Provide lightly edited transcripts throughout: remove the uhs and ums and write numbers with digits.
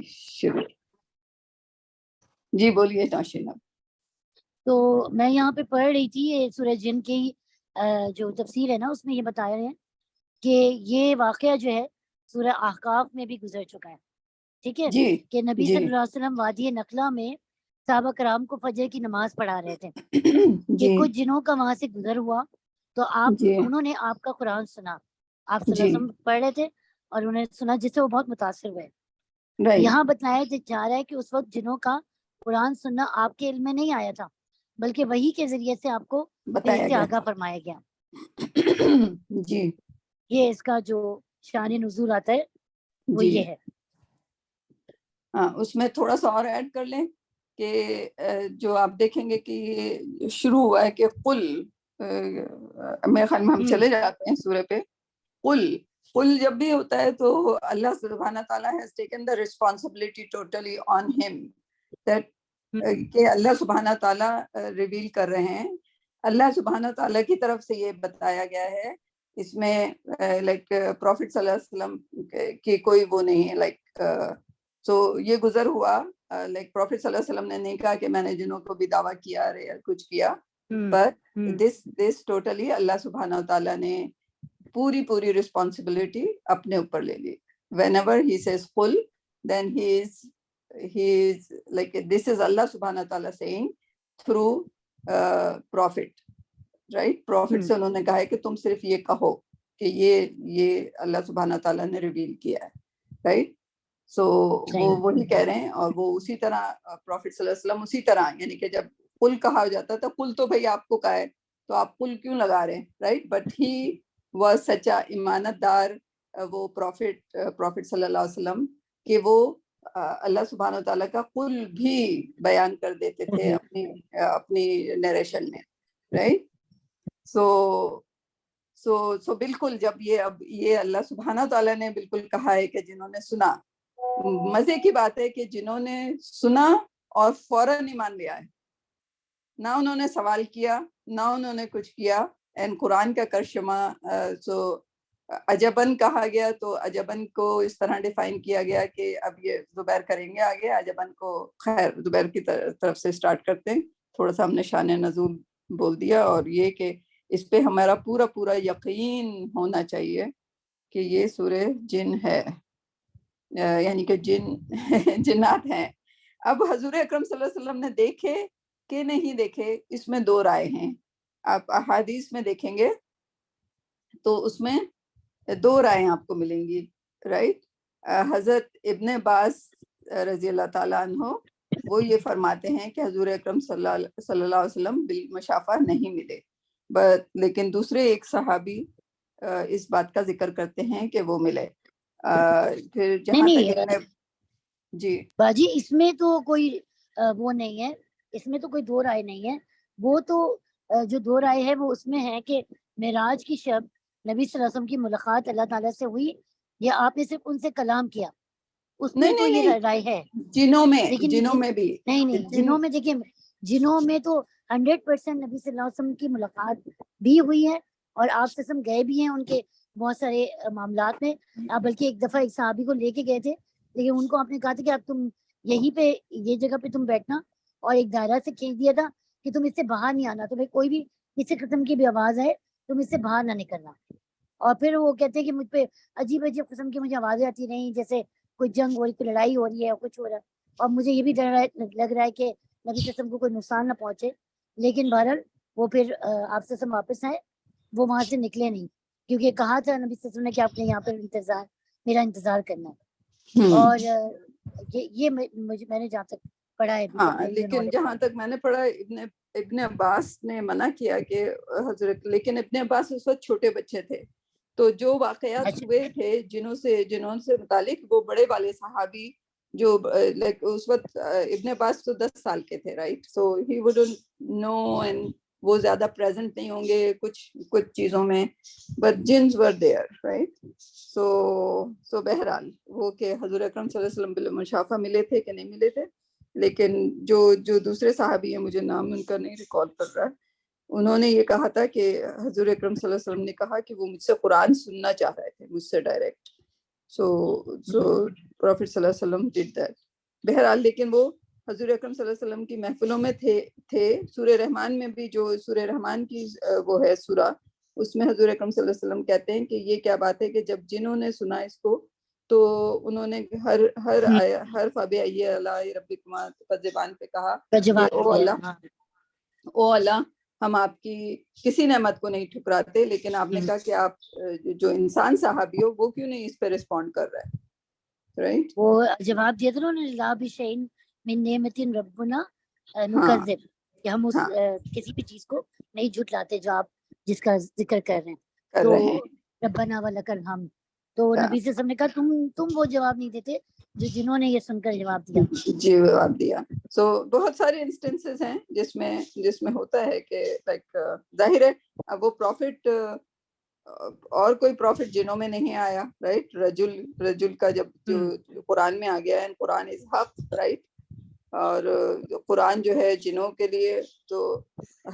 شروع. جی بولیے نوشین. تو میں یہاں پہ پڑھ رہی تھی یہ سورہ جن کی جو تفسیر ہے نا، اس میں یہ بتایا ہے کہ یہ واقعہ جو ہے سورہ احقاف میں بھی گزر چکا ہے. ٹھیک ہے جی کہ نبی جی صلی اللہ علیہ وسلم وادی نخلا میں صحابہ کرام کو فجر کی نماز پڑھا رہے تھے کہ جی کچھ جنوں کا وہاں سے گزر ہوا تو جی انہوں نے آپ کا قرآن سنا. آپ صلی اللہ جی علیہ وسلم پڑھ رہے تھے اور انہوں نے سنا، جس سے وہ بہت متاثر ہوئے. رائٹ. یہاں بتایا جا رہا ہے کہ اس وقت جنوں کا قرآن سننا آپ کے علم میں نہیں آیا تھا، بلکہ وحی کے ذریعے سے آپ کو بتایا سے گیا. آگاہ فرمایا گیا. جی یہ اس کا جو شان نزول آتا ہے وہ جی یہ ہے. ہاں اس میں تھوڑا سا اور ایڈ کر لیں کہ جو آپ دیکھیں گے کہ یہ شروع ہوا ہے کہ قل، میرے خیال میں ہم چلے جاتے ہیں سورہ پہ. قل جب بھی ہوتا ہے تو اللہ سبحانہ تعالیٰ has taken the responsibility totally on him that کہ اللہ سبحانہ تعالیٰ ریویل کر رہے ہیں. اللہ سبحانہ تعالیٰ کی طرف سے یہ بتایا گیا ہے. اس میں لائک پروفٹ صلی اللہ علیہ وسلم کی کوئی وہ نہیں ہے. لائک سو یہ گزر ہوا، لائک پروفٹ صلی اللہ علیہ وسلم نے نہیں کہا کہ میں نے جنوں کو بھی دعویٰ کیا یا کچھ کیا، بٹ دس ٹوٹلی اللہ سبحانہ تعالیٰ نے پوری رسپانسبلٹی اپنے اوپر لے لی. whenever he says قل then he is like this is Allah subhanahu wa ta'ala saying through prophet, right? prophet سے انہوں نے کہا ہے کہ تم صرف یہ کہو کہ یہ اللہ سبحانہ تعالیٰ نے ریویل کیا ہے، right? سو وہ وہی کہہ رہے ہیں. اور وہ اسی طرح پروفٹ صلی اللہ علیہ وسلم اسی طرح، یعنی کہ جب قل کہا جاتا تھا، قل تو بھائی آپ کو کہا ہے تو آپ قل کیوں لگا رہے ہیں، رائٹ؟ بٹ ہی واز سچا امانت دار وہ پروفٹ صلی اللہ علیہ وسلم کہ وہ اللہ سبحانہ تعالیٰ کا قل بھی بیان کر دیتے تھے اپنی نیریشن میں، رائٹ؟ سو بالکل جب یہ اللہ سبحانہ تعالیٰ نے بالکل کہا ہے کہ جنہوں نے سنا. مزے کی بات ہے کہ جنہوں نے سنا اور فوراً ایمان لیا ہے، نہ انہوں نے سوال کیا نہ انہوں نے کچھ کیا. اینڈ قرآن کا کرشمہ سو عجبن کہا گیا، تو عجبن کو اس طرح ڈیفائن کیا گیا کہ اب یہ زبیر کریں گے آگے. عجبن کو خیر زبیر کی طرف سے سٹارٹ کرتے ہیں. تھوڑا سا ہم نے شان نزول بول دیا، اور یہ کہ اس پہ ہمارا پورا یقین ہونا چاہیے کہ یہ سورہ جن ہے، یعنی کہ جنات ہیں. اب حضور اکرم صلی اللہ علیہ وسلم نے دیکھے کہ نہیں دیکھے، اس میں دو رائے ہیں. آپ احادیث میں دیکھیں گے تو اس میں دو رائے آپ کو ملیں گی، رائٹ؟ حضرت ابن عباس رضی اللہ تعالیٰ عنہ وہ یہ فرماتے ہیں کہ حضور اکرم صلی اللہ علیہ وسلم بالمشافہ نہیں ملے، لیکن دوسرے ایک صحابی اس بات کا ذکر کرتے ہیں کہ وہ ملے. پھر جہاں تک جی باجی اس میں تو کوئی وہ نہیں ہے، اس میں تو کوئی دو رائے نہیں ہے. وہ تو جو دو رائے ہے وہ اس میں ہے کہ معراج کی شب نبی صلی اللہ علیہ وسلم کی ملاقات اللہ تعالیٰ سے ہوئی یا آپ نے صرف ان سے کلام کیا، اس میں تو یہ رائے ہے. جنوں میں بھی نہیں جنوں میں دیکھیں، جنوں میں تو 100% نبی صلی اللہ علیہ وسلم کی ملاقات بھی ہوئی ہے اور آپ سے ہم گئے بھی ہیں ان کے بہت سارے معاملات میں. بلکہ ایک دفعہ ایک صحابی کو لے کے گئے تھے، لیکن ان کو آپ نے کہا تھا کہ اب تم یہیں پہ یہ جگہ پہ تم بیٹھنا، اور ایک دائرہ سے کھینچ دیا تھا کہ تم اس سے باہر نہیں آنا. تو بھائی کوئی بھی اس سے قسم کی بھی آواز ہے تم اس سے باہر نہ نکلنا. اور پھر وہ کہتے ہیں کہ مجھ پہ عجیب قسم کی مجھے آوازیں آتی رہیں، جیسے کوئی جنگ ہو رہی، کوئی لڑائی ہو رہی ہے اور کچھ ہو رہا ہے، اور مجھے یہ بھی ڈر لگ رہا ہے کہ نبی قسم کو کوئی نقصان نہ پہنچے. لیکن بہرحال وہ پھر آپ سے واپس آئے، وہ وہاں سے نکلے نہیں، کیونکہ کہا تھا نبی وسلم نے کہ آپ نے یہاں پہ میرا انتظار کرنا ہے. اور یہ میں نے جہاں تک پڑھا ہے. ہاں لیکن جہاں تک میں نے پڑھا ابن عباس نے منع کیا کہ حضرت، لیکن ابن عباس اس وقت چھوٹے بچے تھے، تو جو واقعات ہوئے تھے جنہوں سے متعلق، وہ بڑے والے صحابی جو اس وقت ابن عباس تو 10 سال کے تھے، right? So he wouldn't know, and وہ زیادہ پریزنٹ نہیں ہوں گے کچھ چیزوں میں، but genes were there, right? So بہرحال وہ کہ حضور اکرم صلی اللہ علیہ وسلم بالمشافہ ملے تھے کہ نہیں ملے تھے. لیکن جو دوسرے صحابی ہیں، مجھے نام ان کا نہیں ریکال کر رہا ہے، انہوں نے یہ کہا تھا کہ حضور اکرم صلی اللہ علیہ وسلم نے کہا کہ وہ مجھ سے قرآن سننا چاہ رہے تھے، مجھ سے direct. So Prophet sallallahu alaihi wasallam did that. بہرحال لیکن وہ حضور اکرم صلی اللہ علیہ وسلم کی محفلوں میں تھے. سورہ رحمان میں بھی جو سورہ رحمان کی وہ ہے سورہ, اس میں حضور اکرم صلی اللہ علیہ وسلم کہتے ہیں کہ یہ کیا بات ہے کہ جب جنہوں نے سنا اس کو تو انہوں نے ہر فَبِأَيِّ آلَاءِ رَبِّكُمَا زبان پہ کہا کہ او اللہ ہم آپ کی کسی نعمت کو نہیں ٹھکراتے, لیکن آپ نے کہا کہ آپ جو انسان صحابی ہو وہ کیوں نہیں اس پہ رسپونڈ کر رہا ہے, رائٹ. وہ جواب دیا تھا انہوں نے, لا بشیء من نعمت ربنا نکذب, کہ ہم اس کسی بھی چیز کو نہیں جھٹلاتے جو آپ جس کا ذکر کر رہے ہیں. تو ربنا ولک الحمد, تو نبی صلی اللہ علیہ وسلم نے کہا تم وہ جواب نہیں دیتے جو جنہوں نے یہ سن کر جواب دیا. جواب دیا. سو بہت سارے انسٹنسز ہیں جس میں ہوتا ہے کہ لائک ظاہر ہے اب وہ پروفٹ اور کوئی پروفٹ جنوں میں نہیں آیا, رائٹ. رجل کا جب جو قرآن میں آ گیا ہے, قرآن از حق, رائٹ. اور قرآن جو ہے جنوں کے لیے, تو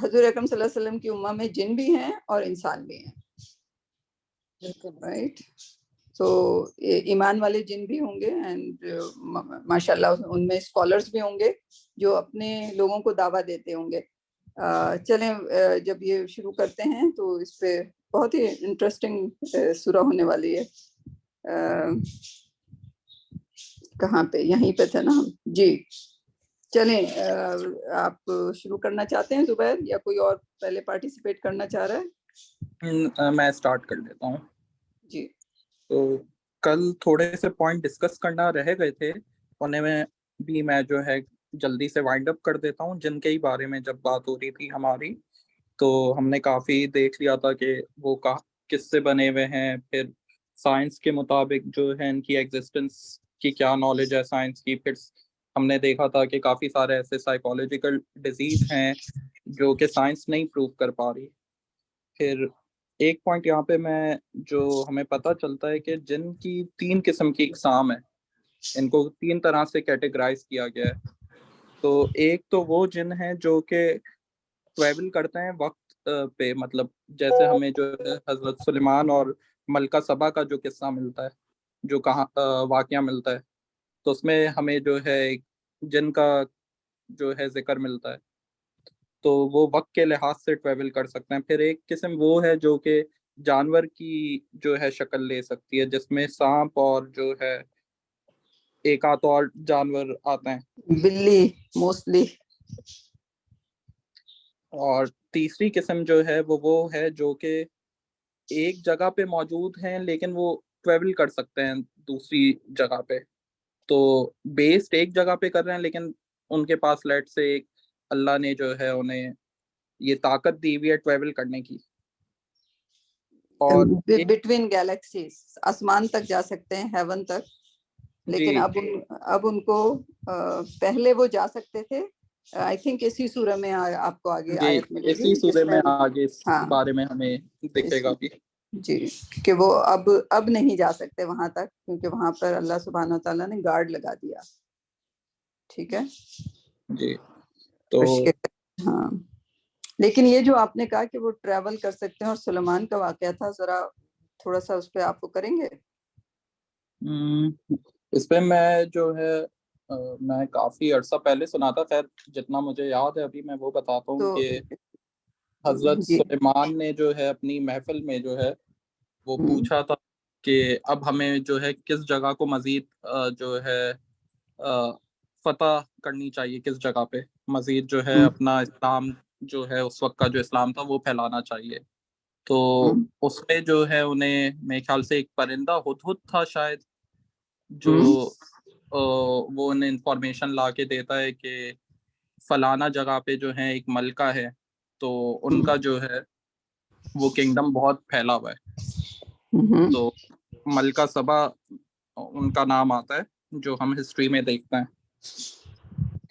حضور اکرم صلی اللہ علیہ وسلم کی امہ میں جن بھی ہیں اور انسان بھی ہیں, رائٹ. تو ایمان والے جن بھی ہوں گے اینڈ ماشاءاللہ ان میں اسکالرس بھی ہوں گے جو اپنے لوگوں کو دعویٰ دیتے ہوں گے. چلیں جب یہ شروع کرتے ہیں تو اس پہ بہت ہی انٹرسٹنگ سورہ ہونے والی ہے. کہاں پہ, یہیں پہ تھے نا ہم. جی چلیں, آپ شروع کرنا چاہتے ہیں زبیر, یا کوئی اور پہلے پارٹیسپیٹ کرنا چاہ رہا ہے؟ میں اسٹارٹ کر دیتا ہوں. جی. تو کل تھوڑے سے پوائنٹ ڈسکس کرنا رہ گئے تھے, انہیں میں بھی میں جو ہے جلدی سے وائنڈ اپ کر دیتا ہوں. جن کے ہی بارے میں جب بات ہو رہی تھی ہماری, تو ہم نے کافی دیکھ لیا تھا کہ وہ کس سے بنے ہوئے ہیں, پھر سائنس کے مطابق جو ہے ان کی ایگزسٹنس کی کیا نالج ہے سائنس کی. پھر ہم نے دیکھا تھا کہ کافی سارے ایسے سائیکولوجیکل ڈیزیز ہیں جو کہ سائنس نہیں پروو کر پا رہی. پھر ایک پوائنٹ یہاں پہ میں جو ہمیں پتہ چلتا ہے کہ جن کی 3 قسم کی اقسام ہے, ان کو 3 طرح سے کیٹیگرائز کیا گیا ہے. تو ایک تو وہ جن ہیں جو کہ ٹریول کرتے ہیں وقت پہ, مطلب جیسے ہمیں جو ہے حضرت سلیمان اور ملکہ سبا کا جو قصہ ملتا ہے, جو کہاں واقعہ ملتا ہے, تو اس میں ہمیں جو ہے جن کا جو ہے ذکر ملتا ہے, تو وہ وقت کے لحاظ سے ٹریول کر سکتے ہیں. پھر ایک قسم وہ ہے جو کہ جانور کی جو ہے شکل لے سکتی ہے, جس میں سانپ اور جو ہے ایک آدھ اور جانور آتے ہیں, بلی موسٹلی. اور تیسری قسم جو ہے وہ ہے جو کہ ایک جگہ پہ موجود ہیں لیکن وہ ٹریول کر سکتے ہیں دوسری جگہ پہ. تو بیسڈ ایک جگہ پہ کر رہے ہیں, لیکن ان کے پاس لیٹ سے ایک اللہ نے جو ہے انہیں یہ طاقت دی ہوئی ہے ٹریول کرنے کی. اور بٹوین گیلیکسیز, آسمان تک جا سکتے ہیں, ہیون تک. لیکن اب ان کو پہلے وہ جا سکتے تھے, آئی تھنک اسی سورہ میں آپ کو آگے آیت ملے گی, اسی سورہ میں آگے اس بارے میں ہمیں دکھے گا بھی. جی, کہ وہ اب نہیں جا سکتے وہاں تک, کیونکہ وہاں پر اللہ سبحانہ وتعالیٰ نے گارڈ لگا دیا. ٹھیک ہے جی. تو ہاں, لیکن یہ جو آپ نے کہا کہ وہ ٹریول کر سکتے ہیں اور سلیمان کا واقعہ تھا, ذرا تھوڑا سا اس پہ آپ کو کریں گے؟ اس پہ میں جو ہے میں کافی عرصہ پہلے سنا تھا, خیر جتنا مجھے یاد ہے ابھی میں وہ بتاتا ہوں کہ حضرت سلیمان نے جو ہے اپنی محفل میں جو ہے وہ پوچھا تھا کہ اب ہمیں جو ہے کس جگہ کو مزید جو ہے فتح کرنی چاہیے, کس جگہ پہ مزید جو ہے اپنا اسلام جو ہے اس وقت کا جو اسلام تھا وہ پھیلانا چاہیے. تو اس میں جو ہے انہیں میرے خیال سے ایک پرندہ ہدہد تھا شاید, جو وہ انہیں انفارمیشن لا کے دیتا ہے کہ فلانا جگہ پہ جو ہے ایک ملکہ ہے, تو ان کا جو ہے وہ کنگڈم بہت پھیلا ہوا ہے. تو ملکہ سبا ان کا نام آتا ہے جو ہم ہسٹری میں دیکھتے ہیں.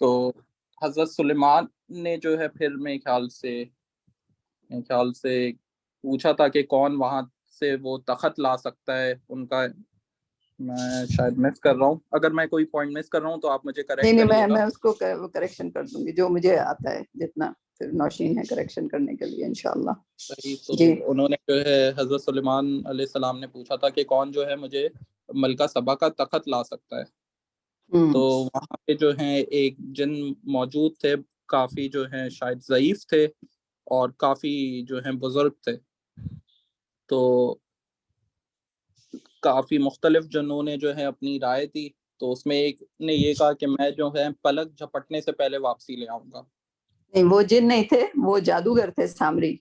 تو حضرت سلیمان نے جو ہے پھر میرے خیال سے پوچھا تھا کہ کون وہاں سے وہ تخت لا سکتا ہے ان کا. میں شاید مس کر رہا ہوں, اگر میں کوئی پوائنٹ مس کر رہا ہوں تو آپ مجھے کریکٹ کریے گا. میں اس کو کریکشن کر دوں گی جو مجھے آتا ہے, جتنا پھر نوشین ہے کریکشن کرنے کے لیے انشاءاللہ. صحیح. تو انہوں نے جو ہے حضرت سلیمان علیہ السلام نے پوچھا تھا کہ کون جو ہے مجھے ملکہ سبا کا تخت لا سکتا ہے. تو وہاں پہ جو ہیں ایک جن موجود تھے, کافی جو ہیں شاید ضعیف تھے اور کافی جو ہیں بزرگ تھے. تو کافی مختلف جنوں نے جو ہے اپنی رائے دی. تو اس میں ایک نے یہ کہا کہ میں جو ہے پلک جھپٹنے سے پہلے واپسی لے آؤں گا. نہیں, وہ جن نہیں تھے, وہ جادوگر تھے, سامری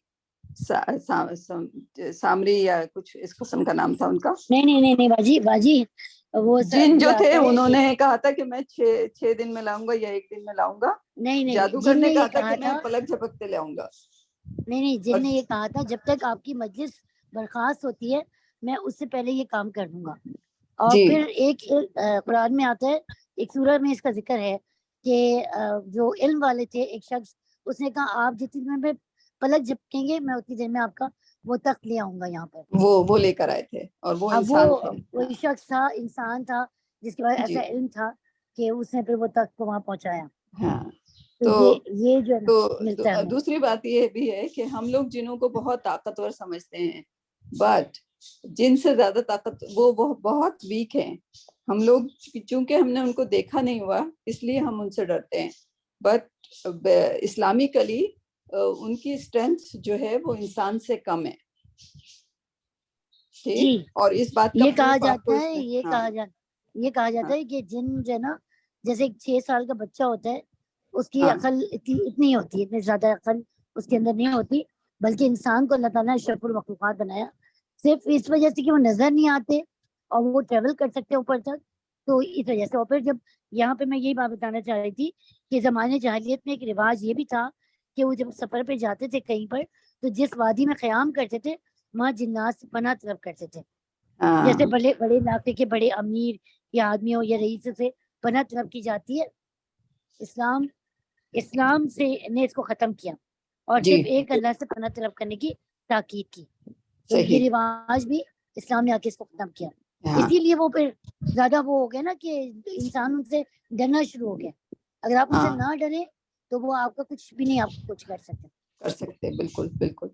یا کچھ اس قسم کا نام تھا ان کا. نہیں باجی وہ جن جو یہ تھے آتا ہے انہوں نے کہا تھا کہ میں 6 دن میں لاؤں گا یا 1 دن میں لاؤں گا. نہیں جادوگر جن نے نے کہا یہ تھا کہا کہ میں تھا, پلک جھپکتے لے آؤں گا. نہیں جن نے یہ کہا تھا جب تک آپ کی مجلس برخاست ہوتی ہے میں اس سے پہلے یہ کام کر دوں گا. اور جی. پھر ایک قرآن میں آتا ہے, ایک سورہ میں اس کا ذکر ہے کہ جو علم والے تھے, ایک شخص اس نے کہا آپ جتنی دیر میں پلک جھپکیں گے میں اتنی دیر میں آپ کا وہ تخت لے آؤں گا یہاں پر. وہ لے کر آئے تھے اور وہ اب انسان تھے. وہی شخص تھا, انسان تھا, جس کے بعد جی. ایسا علم تھا کہ اس نے پھر وہ تخت کو وہاں پہنچایا. ہاں. تو یہ جو ہے نا ملتا ہے ہمیں. دوسری بات یہ بھی ہے کہ ہم لوگ جنوں کو بہت طاقتور سمجھتے ہیں, بٹ جن سے زیادہ طاقت وہ بہت ویک ہیں. ہم لوگ چونکہ ہم نے ان کو دیکھا نہیں ہوا اس لیے ہم ان سے ڈرتے ہیں, بٹ اسلامکلی ان کی اسٹرینتھ جو ہے وہ انسان سے کم ہے. جی, اور اس بات کا یہ کہا پروف آپ کو جاتا ہے, یہ کہا جاتا ہے کہ جن جو ہے نا, جیسے 6 سال کا بچہ ہوتا ہے, اس کی عقل اتنی ہوتی ہے, اتنی زیادہ عقل اس کے اندر نہیں ہوتی, بلکہ انسان کو اللہ تعالیٰ نے اشرف المخلوقات بنایا صرف اس وجہ سے کہ وہ نظر نہیں آتے اور وہ ٹریول کر سکتے اوپر تک. تو اس وجہ سے, اور پھر جب یہاں پہ میں یہی بات بتانا چاہ رہی تھی کہ زمانے جاہلیت میں ایک رواج یہ بھی تھا کہ وہ جب سفر پہ جاتے تھے کہیں پر, تو جس وادی میں قیام کرتے تھے وہاں جنات سے پناہ طلب کرتے تھے. جیسے بڑے علاقے کے بڑے امیر یا آدمی ہو یا رئیس سے پناہ طلب کی جاتی ہے. اسلام سے نے اس کو ختم کیا اور صرف ایک اللہ سے پناہ طلب کرنے کی تاکید کی. تو یہ رواج بھی اسلام نے آ کے اس کو ختم کیا. اسی لیے وہ پھر زیادہ وہ ہو گیا نا کہ انسان ان سے ڈرنا شروع ہو گیا. اگر آپ ان سے نہ ڈریں تو وہ آپ کا کچھ بھی نہیں آپ کچھ کر سکتے. بالکل بالکل.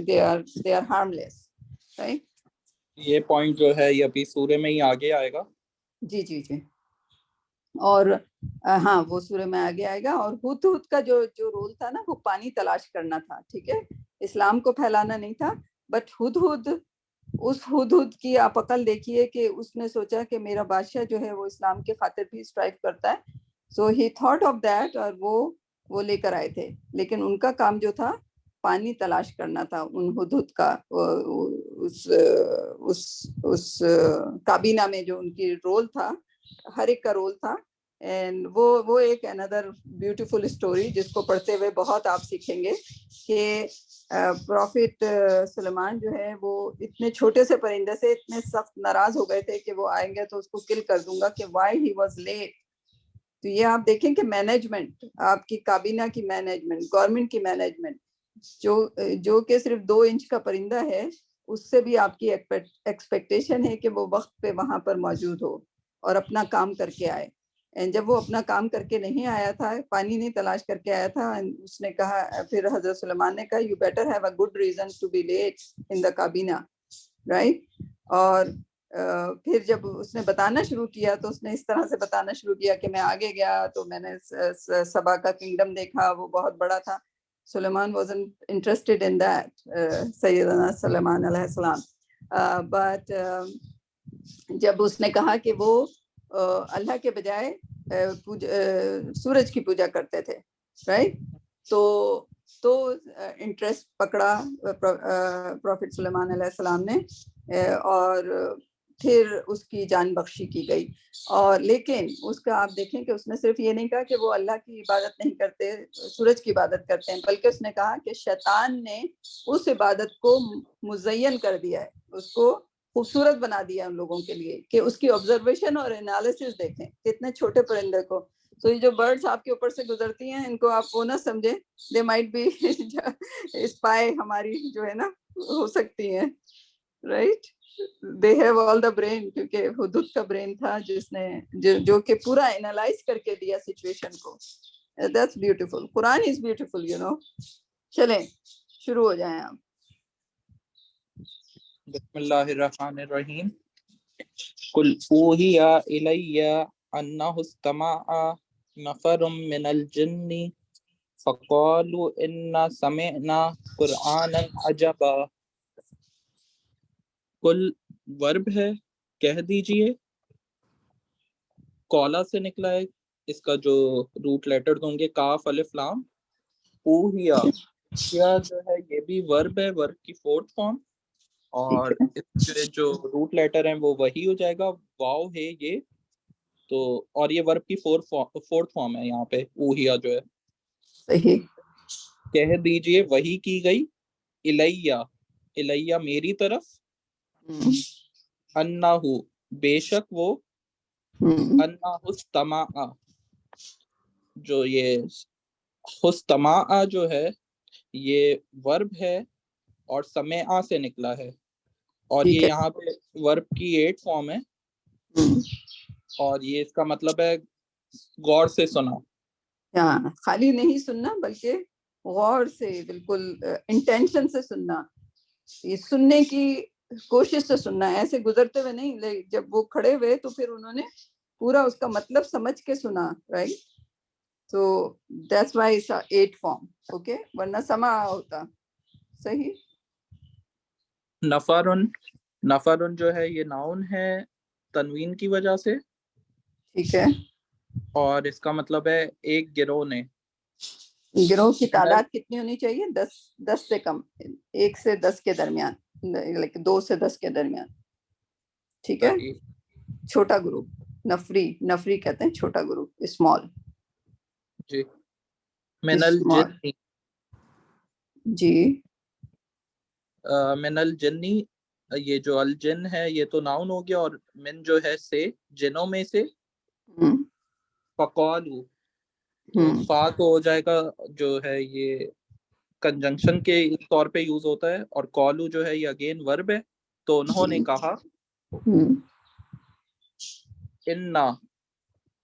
they are harmless, right? یہ پوائنٹ جو ہے یہ ابھی سورہ میں ہی آگے آئے گا. جی جی جی. اور ہاں وہ سورہ میں آگے آئے گا. اور ہدہد کا جو رول تھا نا, وہ پانی تلاش کرنا تھا, ٹھیک ہے, اسلام کو پھیلانا نہیں تھا. بٹ ہدہد کی آپ عقل دیکھیے کہ اس نے سوچا کہ میرا بادشاہ جو ہے وہ اسلام کی خاطر بھی اسٹرائیو کرتا ہے. سو ہی تھاٹ آف دیٹ, اور وہ لے کر آئے تھے. لیکن ان کا کام جو تھا پانی تلاش کرنا تھا. ان ہدہد کا اس کابینہ میں جو ان کی رول تھا, ہر ایک کا رول تھا. اینڈ وہ ایک another beautiful story جس کو پڑھتے ہوئے بہت آپ سیکھیں گے کہ پروفٹ سلیمان جو ہے وہ اتنے چھوٹے سے پرندے سے اتنے سخت ناراض ہو گئے تھے کہ وہ آئیں گے تو اس کو کل کر دوں گا, کہ why he was late. تو یہ آپ دیکھیں کہ مینجمنٹ, آپ کی کابینہ کی مینجمنٹ, گورنمنٹ کی مینجمنٹ, جو کہ صرف 2 انچ کا پرندہ ہے, اس سے بھی آپ کی ایکسپیکٹیشن ہے کہ وہ وقت پہ وہاں پر موجود ہو اور اپنا کام کر کے آئے. جب وہ اپنا کام کر کے نہیں آیا تھا, پانی نہیں تلاش کر کے آیا تھا, اس نے کہا, پھر حضرت سلیمان نے کہا, you better have a good reason to be late in the cabina, right? اور پھر جب اس نے بتانا شروع کیا تو اس نے اس طرح سے بتانا شروع کیا کہ میں آگے گیا تو میں نے سبا کا کنگڈم دیکھا, وہ بہت بڑا تھا. سلیمان wasn't interested in that, سیدنا سلیمان علیہ السلام. بٹ جب اس نے کہا کہ وہ اللہ کے بجائے سورج کی پوجا کرتے تھے, رائٹ, تو انٹرسٹ پکڑا پروفٹ سلیمان علیہ السلام نے, اور پھر اس کی جان بخشی کی گئی. اور لیکن اس کا آپ دیکھیں کہ اس نے صرف یہ نہیں کہا کہ وہ اللہ کی عبادت نہیں کرتے, سورج کی عبادت کرتے ہیں, بلکہ اس نے کہا کہ شیطان نے اس عبادت کو مزین کر دیا ہے, اس کو خوبصورت بنا دیا ان لوگوں کے لیے کہ اس کی آبزرویشن اور انالیسس دیکھیں کتنے چھوٹے پرندے کو. تو یہ جو برڈز آپ کے اوپر سے گزرتی ہیں, ان کو آپ وہ نہ سمجھیں, دے مائٹ بی اسپائی ہماری جو ہے نا ہو سکتی ہیں, right. They have all the brain, کیونکہ ہدہد کا برین تھا جس نے جو کہ پورا انالائز کر کے دیا سچویشن کو. That's beautiful. Quran is beautiful, you know. چلیں شروع ہو جائیں آپ. بسم اللہ الرحمن الرحیم. قل اوحی الی انہ استمع نفر من الجن فقالوا انا سمعنا قرآنا عجبا. کل ورب ہے، کہہ دیجئے، کولا سے نکلا ہے، اس کا جو روٹ لیٹر ہوں گے کاف الف لام. اوہیا کیا جو ہے یہ بھی ورب ہے، ورب کی فورتھ فارم، اور اس کے جو روٹ لیٹر ہیں وہ وہی ہو جائے گا، واو ہے یہ تو، اور یہ ورب کی فورتھ فارم ہے یہاں پہ اوہیا جو ہے. صحیح. کہہ دیجئے وہی کی گئی، الیہ میری طرف، انہو بے شک وہ، انہو استمع جو یہ استمع جو ہے یہ ورب ہے اور سمع سے نکلا ہے، اور یہ یہاں پہ ورب کی 8 فارم ہے، اور یہ اس کا مطلب ہے غور سے سنا. ہاں، خالی نہیں سننا بلکہ غور سے، بالکل انٹینشن سے سننا، یہ سننے کی کوشش سے سننا، ایسے گزرتے ہوئے نہیں. جب وہ کھڑے ہوئے تو پھر انہوں نے پورا اس کا مطلب سمجھ کے سنا، رائٹ. تو that's why it's 8 form, okay, ورنہ سما ہوتا. صحیح. نفرن جو ہے یہ ناؤن ہے تنوین کی وجہ سے، ٹھیک ہے. اور اس کا مطلب ہے ایک گروہ نے. گروہ کی تعداد کتنی ہونی چاہیے؟ 10 سے کم، 1 سے 10 کے درمیان، 2 سے 10 کے درمیان. ٹھیک ہے. چھوٹا گروپ نفری کہتے ہیں، چھوٹا گروپ، اسمال. جی. من الجن، جی من الجنی، یہ جو الجن ہے یہ تو ناؤن ہو گیا، اور من جو ہے سے، جنوں میں سے. فقالو تو فا تو ہو جائے گا جو ہے یہ کنجنکشن کے طور پہ یوز ہوتا ہے، اور کالو جو ہے یہ اگین ورب ہے، تو انہوں نے کہا. انا،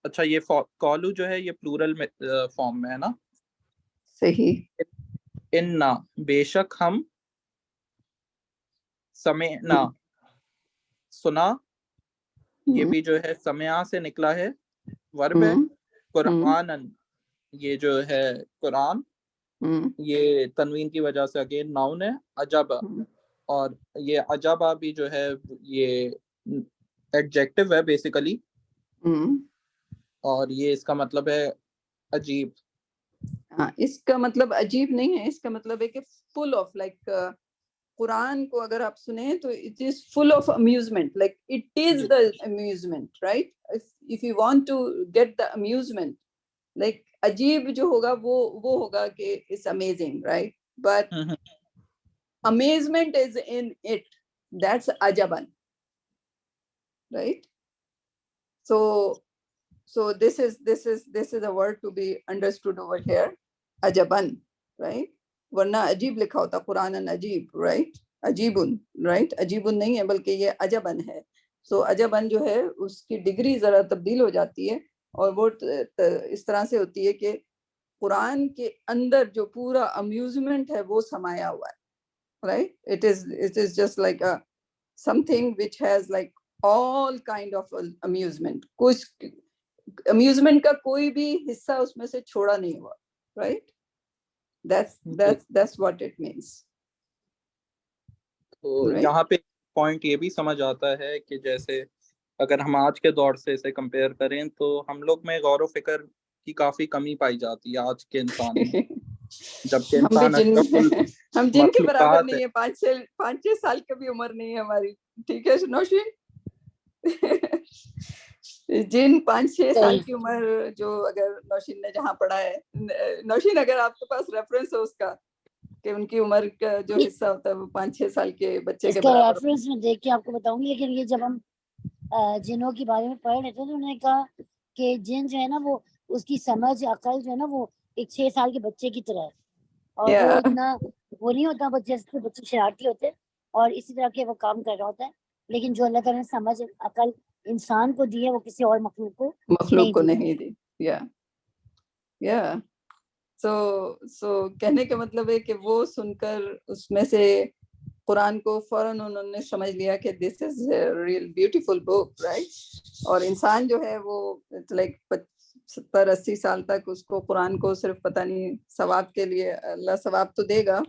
اچھا یہ کالو جو ہے یہ پلورل فارم میں ہے نا. صحیح. انا بے شک ہم، سمعنا سنا، یہ بھی جو ہے سمع سے نکلا ہے، ورب ہے. قرآنن یہ جو ہے قرآن، یہ تنوین کی وجہ سے اگین ناؤن ہے. عجب، اور یہ عجبہ بھی جو ہے یہ ایڈجیکٹو ہے بیسیکلی، اور یہ اس کا مطلب ہے عجیب. ہاں، اس کا مطلب عجیب نہیں ہے، اس کا مطلب ہے کہ فل آف، لائک قرآن کو اگر آپ سنیں تو it is full of amusement, like it is the amusement, right. If you want to get the amusement, like عجیب جو ہوگا وہ ہوگا کہ it's amazing, right. But amazement is in it, that's ajaban, right. So this is a word to be understood over here, ajaban, right. ورنہ عجیب لکھا ہوتا قرآن عجیب، right. عجیبن، right. عجیبن نہیں ہے بلکہ یہ عجبن ہے. سو عجبن جو ہے اس کی ڈگری ذرا تبدیل ہو جاتی ہے، اور وہ اس طرح سے ہوتی ہے کہ قرآن کے اندر جو پورا امیوزمنٹ ہے وہ سمایا ہوا ہے، right. It is just like something which has like all kind of amusement. کچھ amusement کا کوئی بھی حصہ اس میں سے چھوڑا نہیں ہوا، right. That's what it means. تو یہاں پہ پوائنٹ یہ بھی سمجھ آتا ہے کہ جیسے اگر ہم آج کے دور سے اسے کمپیئر کریں تو ہم لوگ میں غور و فکر کی کافی کمی پائی جاتی ہے آج کے انسان میں. جبکہ ہم جن کے برابر نہیں ہے، 5-6 سال کی بھی عمر نہیں ہے ہماری. ٹھیک ہے نوشین، جن 5-6 سال کی عمر جو، اگر نوشین نے جہاں پڑھا ہے، نوشین اگر آپ کے پاس ریفرنس ہو اس کا کہ ان کی عمر کا جو حصہ ہوتا ہے وہ 5-6 سال کے بچے کے برابر، ریفرنس میں دیکھ کے آپ کو بتاؤں گی. لیکن یہ جب ہم جنوں کے بارے میں پڑھ رہے تھے تو انہوں نے کہا کہ جن جو ہے نا وہ اس کی سمجھ عقل جو ہے نا وہ ایک 6 سال کے بچے کی طرح ہے، اور وہ اتنا وہ نہیں ہوتا، جیسے بچے شرارتی ہوتے اور اسی طرح کے وہ کام کر رہا ہوتا ہے. لیکن جو اللہ تعالیٰ نے سمجھ عقل انسان کو دی ہے وہ کسی اور مخلوق کو نہیں دی. سو کہنے کا مطلب ہے کہ وہ سن کر اس میں سے قرآن کو فوراً انہوں نے سمجھ لیا کہ this is real beautiful book right. اور انسان جو ہے وہ لائک 70-80 سال تک اس کو قرآن کو صرف پتہ نہیں ثواب کے لیے، اللہ ثواب تو دے گا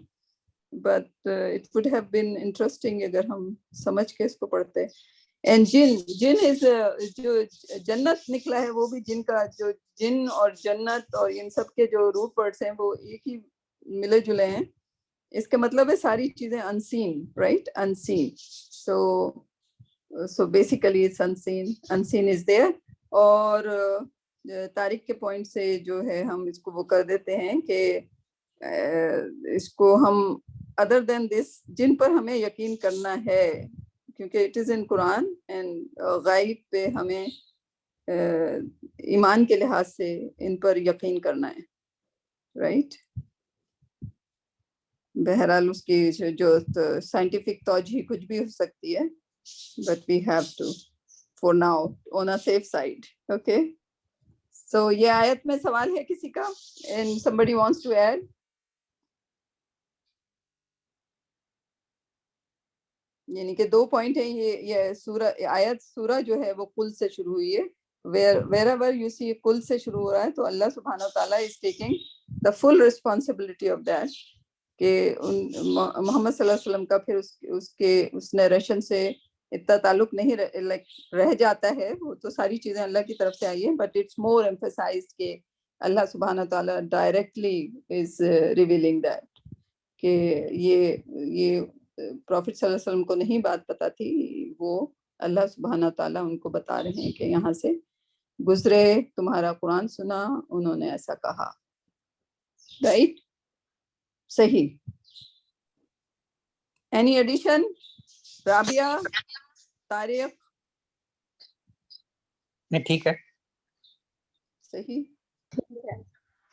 but it would have been interesting اگر ہم سمجھ کے اس کو پڑھتے. اینڈ جن از جو جنت نکلا ہے وہ بھی جن کا، جو جن اور جنت اور ان سب کے جو روٹ ورڈس ہیں وہ ایک ہی ملے جلے ہیں. اس کا مطلب ہے ساری چیزیں unseen right unseen so basically it's unseen is there. اور تاریخ کے پوائنٹ سے جو ہے ہم اس کو وہ کر دیتے ہیں کہ اس کو ہم ادر دین دس جن پر ہمیں یقین کرنا ہے کیونکہ it is in Quran and غائب پہ ہمیں ایمان کے لحاظ سے ان پر یقین کرنا ہے رائٹ. بہرحال اس کی جو سائنٹیفک توجہ کچھ بھی ہو سکتی ہے but we have to for now on a safe side. Okay so یہ آیت میں سوال ہے کسی کا and somebody wants to add. یعنی کہ 2 پوائنٹ ہیں یہ سورہ آیت سورہ جو ہے وہ قل سے شروع ہوئی ہے. wherever you see قل سے شروع ہو رہا ہے تو اللہ سبحانہ و تعالیٰ is taking the full responsibility of that کہ محمد صلی اللہ علیہ وسلم کا پھر اس نیریشن سے اتنا تعلق نہیں رہ جاتا ہے. وہ تو ساری چیزیں اللہ کی طرف سے آئی ہیں بٹ اٹس مور ایمفسائزڈ کہ اللہ سبحانہ تعالیٰ ڈائریکٹلی از ریویلنگ دیٹ کہ یہ پروفٹ صلی اللہ علیہ وسلم کو نہیں بات پتہ تھی، وہ اللہ سبحانہ تعالیٰ ان کو بتا رہے ہیں کہ یہاں سے گزرے، تمہارا قرآن سنا، انہوں نے ایسا کہا. رائٹ صحیح. Any addition? رابعہ، طارق؟ نہیں ٹھیک ہے صحیح.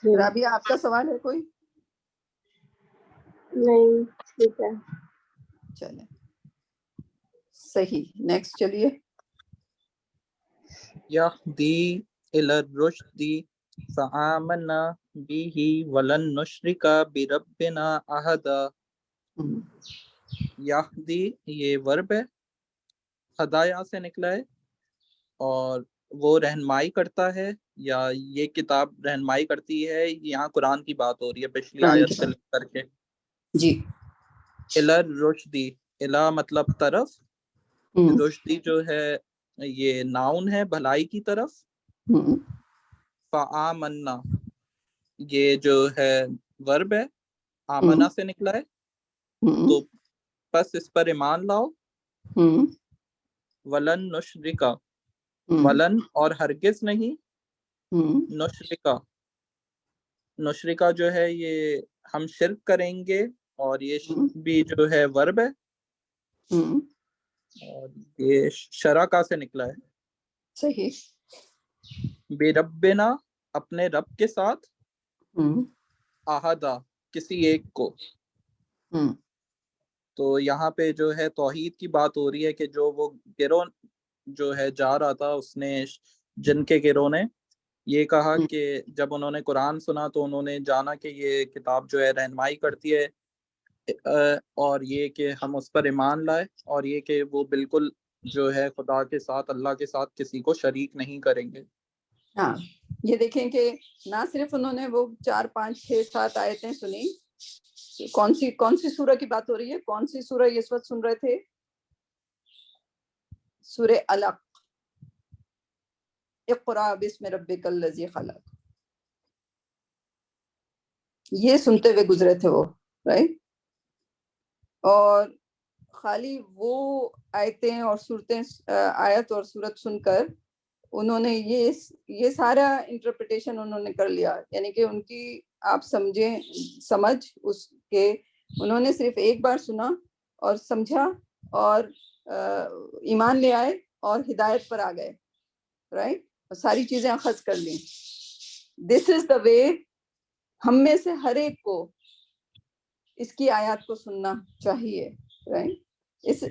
رابعہ آپ کا سوال ہے کوئی؟ نہیں ٹھیک ہے چلیں صحیح. نیکسٹ چلیے. یہدی الی الرشد فآمنا به ولن نشرک بربنا احدا. یہدی یہ ورب ہے، ہدایہ سے نکلا ہے، اور وہ رہنمائی کرتا ہے یا یہ کتاب رہنمائی کرتی ہے. یہاں قرآن کی بات ہو رہی ہے پچھلی آیت سے لے کر کے. جی. الی الرشدی، الی مطلب طرف، رشدی جو ہے یہ ناؤن ہے بھلائی کی طرف. فآمنا یہ جو ہے ورب ہے، آمنا سے نکلا ہے، تو پس اس پر ایمان لاؤ. ولن نشرکا، ولن اور ہرگز نہیں، نشرکا، نشرکا جو ہے یہ ہم شرک کریں گے، اور یہ بھی جو ہے ورب ہے، اور یہ شرکا سے نکلا ہے. صحیح. بے ربنا اپنے رب کے ساتھ، احدا کسی ایک کو. تو یہاں پہ جو ہے توحید کی بات ہو رہی ہے کہ جو وہ گروہ جو ہے جا رہا تھا، اس نے جن کے گروہ نے یہ کہا کہ جب انہوں نے قرآن سنا تو انہوں نے جانا کہ یہ کتاب جو ہے رہنمائی کرتی ہے، اور یہ کہ ہم اس پر ایمان لائے، اور یہ کہ وہ بالکل جو ہے خدا کے ساتھ، اللہ کے ساتھ کسی کو شریک نہیں کریں گے. ہاں یہ دیکھیں کہ نہ صرف انہوں نے وہ 4 5 6 7 آیتیں سنی. کون سی سورہ کی بات ہو رہی ہے؟ کون سی سورہ اس وقت سن رہے تھے؟ سورہ علق. اقرا بسم ربک الذی خلق، یہ سنتے ہوئے گزرے تھے وہ، رائٹ. اور خالی وہ آیتیں اور صورتیں، آیت اور صورت سن کر انہوں نے یہ سارا انٹرپریٹیشن انہوں نے کر لیا. یعنی کہ ان کی آپ سمجھ اس کے، انہوں نے صرف ایک بار سنا اور سمجھا اور ایمان لے آئے اور ہدایت پر آ گئے، رائٹ. ساری چیزیں اخذ کر لیں. دس از دا وے ہم میں سے ہر ایک کو اس کی آیات کو سننا چاہیے، رائٹ. اس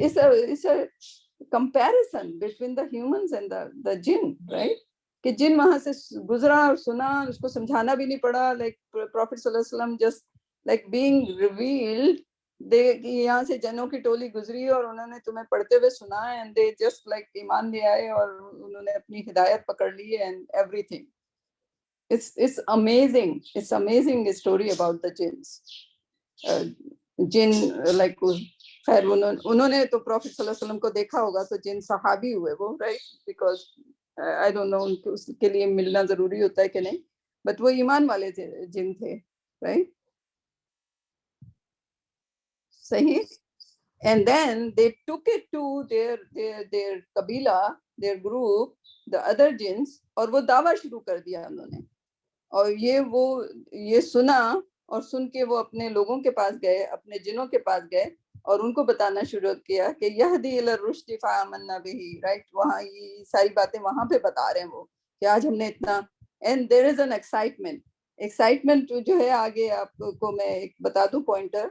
comparison between the humans and the jinn, right? کہ جن وہاں سے گزرا اور سنا، اس کو سمجھانا بھی نہیں پڑا. like Prophet صلی اللہ علیہ وسلم just like being revealed یہاں سے جنوں کی ٹولی گزری اور انہوں نے تمہیں پڑھتے ہوئے سنا اینڈ دے جسٹ لائک ایمان لے آئے اور انہوں نے اپنی ہدایت پکڑ لی and every thing. It's amazing. It's amazing story about the jinns. جن لائک خیر انہوں نے تو پروفیٹ صلی اللہ علیہ وسلم کو دیکھا ہوگا تو جن صحابی ہوئے وہ right, because I don't know ان کو اس کے لیے ملنا ضروری ہوتا ہے کہ نہیں, بٹ وہ ایمان والے جن تھے رائٹ. صحیح. And then they took it to their قبیلہ, their group, the other jinns, اور وہ دعویٰ شروع کر دیا انہوں نے. اور یہ سنا اور سن کے وہ اپنے لوگوں کے پاس گئے, اپنے جنوں کے پاس گئے اور ان کو بتانا شروع کیا کہ یہدی الی الرشد فآمنا بہ, رائٹ. وہاں یہ ساری باتیں وہاں پہ بتا رہے ہیں وہ کہ آج ہم نے اتنا. And there is an excitement جو ہے. آگے آپ کو میں ایک بتا دوں پوائنٹر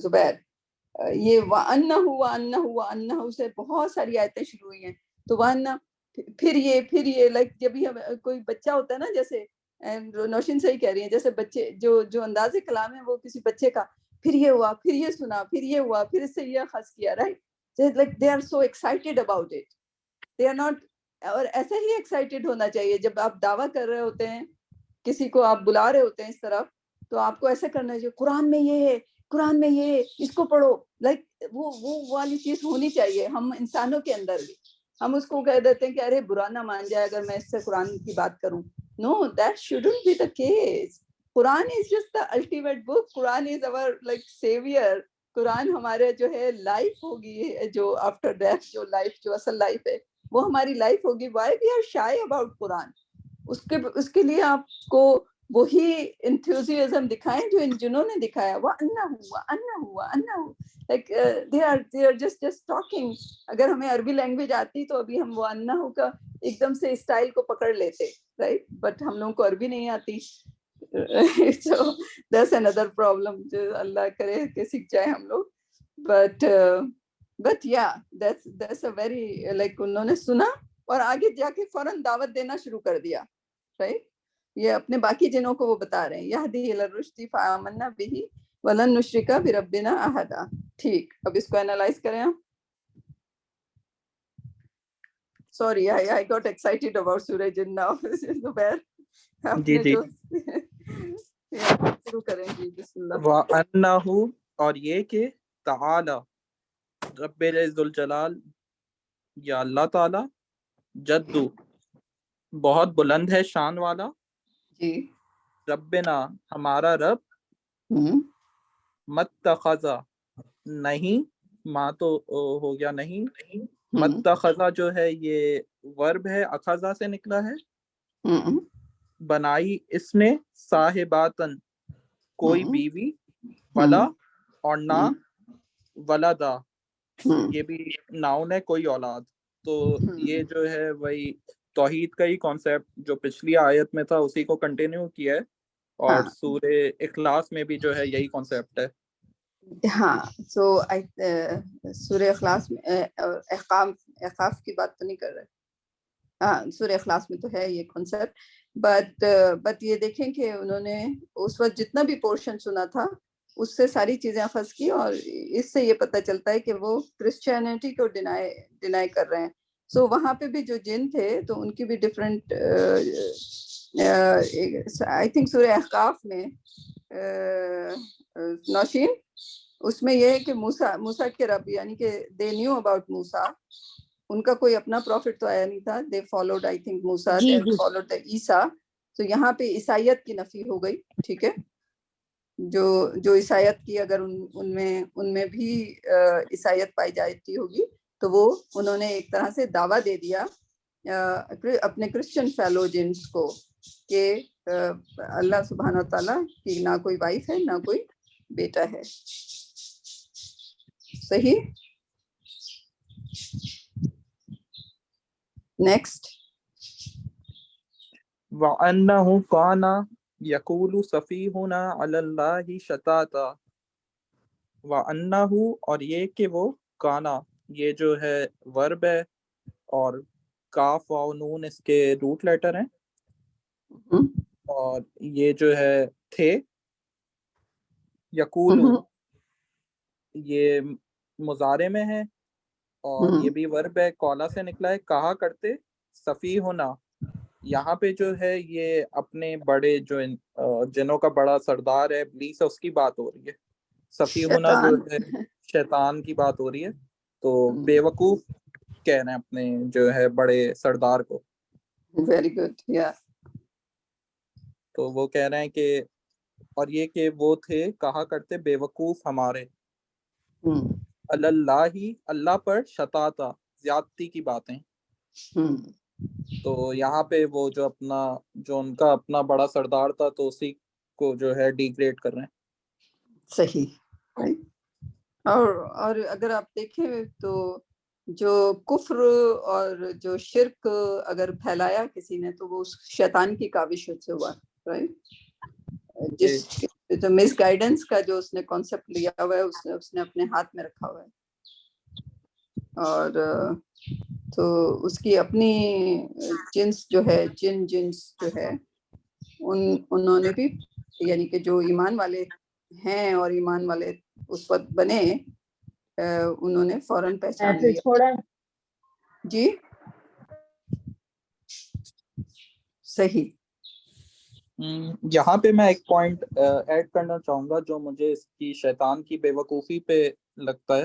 زبیر, یہ وَأَنَّهُ سے بہت ساری آیتیں شروع ہوئی ہیں. تو وَأَنَّ پھر یہ لائک جب بھی کوئی بچہ ہوتا ہے نا, جیسے نوشین صحیح کہہ رہی ہیں, جیسے بچے جو انداز کلام ہے وہ کسی بچے کا, پھر یہ ہوا, پھر یہ سنا, پھر یہ ہوا, پھر اس سے یہ اخذ کیا, right. Like they are so excited about it, they are not. اور ایسا ہی ایکسائٹیڈ ہونا چاہیے جب آپ دعویٰ کر رہے ہوتے ہیں, کسی کو آپ بلا رہے ہوتے ہیں اس طرف, تو آپ کو ایسا کرنا چاہیے قرآن میں یہ ہے, قرآن میں یہ ہے, اس کو پڑھو. لائک وہ والی چیز ہونی چاہیے. ہم انسانوں کے اندر بھی ہم اس کو کہہ دیتے ہیں کہ ارے برا نہ مان جائے اگر میں اس سے قرآن کی بات کروں. No, that shouldn't be the case. Quran is just the ultimate book. Quran is our like savior. قرآن ہمارے جو ہے لائف ہوگی, جو آفٹر ڈیتھ جو لائف, جو اصل لائف ہے وہ ہماری لائف ہوگی. Why we are shy about Quran? اس کے لیے آپ کو وہی انتھوزیازم دکھائیں جو ان جنہوں نے دکھایا. وَأَنَّهُ like they are just talking. اگر ہمیں عربی لینگویج آتی تو ابھی ہم وَأَنَّهُ کا ایک دم سے اسٹائل کو پکڑ لیتے, رائٹ. بٹ ہم لوگوں کو عربی نہیں آتی, so that's another problem. جو اللہ کرے کہ سیکھ جائے ہم لوگ. but yeah, that's a very like انہوں نے سنا اور آگے جا کے فوراً دعوت دینا شروع کر دیا, رائٹ. یہ اپنے باقی جنوں کو وہ بتا رہے ہیں یہدی الی الرشد فآمنا بہ ولن نشرک بربنا احدا. ٹھیک, اب اس کو انالائز کریں آپ. Sorry, I got excited about Surah Jinn now. Zubair, آپ نے جو شروع کریں جی, بسم اللہ. وَأَنَّهُ اور یہ کہ تعالی رب ذوالجلال یا اللہ تعالی, جدو بہت بلند ہے شان والا, جی, ربنا ہمارا رب, متخذا نہیں, ماں تو ہو گیا نہیں, متخذا جو ہے یہ ورب ہے, اخذا سے نکلا ہے. بنائی اس نے صاحباتن کوئی بیوی, ولا اور نہ ولدا, یہ بھی ناؤن ہے, کوئی اولاد. تو یہ جو ہے وہی توحید کا ہی کانسیپٹ جو پچھلی آیت میں تھا اسی کو کنٹینیو کیا ہے, اور سورہ اخلاص میں بھی جو ہے یہی کانسیپٹ ہے. ہاں, سو سورہ اخلاص میں احقاف کی بات تو نہیں کر رہے. ہاں, سورہ اخلاص میں تو ہے یہ کانسیپٹ. بٹ یہ دیکھیں کہ انہوں نے اس وقت جتنا بھی پورشن سنا تھا اس سے ساری چیزیں اخذ کی, اور اس سے یہ پتہ چلتا ہے کہ وہ کرسچینٹی کو ڈینائی کر رہے ہیں. سو وہاں پہ بھی جو جن تھے تو ان کی بھی ڈفرینٹ, آئی تھنک سورہ احقاف میں نوشین, اس میں یہ ہے کہ موسیٰ کے رب, یعنی کہ دے نیو اباؤٹ موسیٰ, ان کا کوئی اپنا پروفٹ تو آیا نہیں تھا. They followed I think Musa, they followed Isa. تو یہاں پہ عیسائیت کی نفی ہو گئی, ٹھیک ہے. جو عیسائیت کی اگر ان میں بھی عیسائیت پائی جاتی ہوگی تو وہ انہوں نے ایک طرح سے دعویٰ دے دیا اپنے کرسچن فیلو جنس کو کہ اللہ سبحانہ وتعالیٰ کی نہ کوئی وائف ہے نہ کوئی بیٹا ہے. صحیح. نیکسٹ. وَأَنَّهُ كَانَ يَقُولُ سَفِيهُنَا عَلَى اللَّهِ شَطَاطًا. وَأَنَّهُ اور یہ کہ وہ, کانا یہ جو ہے ورب ہے, اور کاف و نون اس کے روٹ لیٹر ہیں, اور یہ جو ہے تھے, یقولو یہ مضارع میں ہے اور یہ بھی ورب ہے، قولا سے نکلا ہے، کہا کرتے، سفیہنا یہاں پہ جو ہے یہ اپنے بڑے جو جنوں کا بڑا سردار ہے ابلیس ہے، اس کی بات ہو رہی ہے. سفیہنا جو ہے شیطان کی بات ہو رہی ہے. تو بے وقوف کہہ رہے ہیں اپنے جو ہے بڑے سردار کو. Very good. یا تو وہ کہہ رہے ہیں کہ اور یہ کہ وہ تھے کہا کرتے بے وقوف ہمارے، اللہ ہی اللہ پر شتاتا زیادتی کی باتیں. تو یہاں پہ وہ جو ان کا اپنا بڑا سردار تھا تو اسی کو جو ہے ڈیگریڈ کر رہے ہیں. صحیح. اور اگر آپ دیکھیں تو جو کفر اور جو شرک اگر پھیلایا کسی نے تو وہ اس شیطان کی کاوش سے ہوا. رائٹ. جس جو مس گائیڈنس کا جو اس نے کانسیپٹ لیا ہوا ہے اس نے اپنے ہاتھ میں رکھا ہوا ہے. اور تو اس کی اپنی جنس جو ہے جنس جو ہے انہوں نے بھی یعنی کہ جو ایمان والے ہیں اور ایمان والے اس وقت بنے انہوں نے فوراً پہچان لیا. جی صحیح. یہاں پہ میں ایک پوائنٹ ایڈ کرنا چاہوں گا جو مجھے اس کی شیطان کی بے وقوفی پہ لگتا ہے.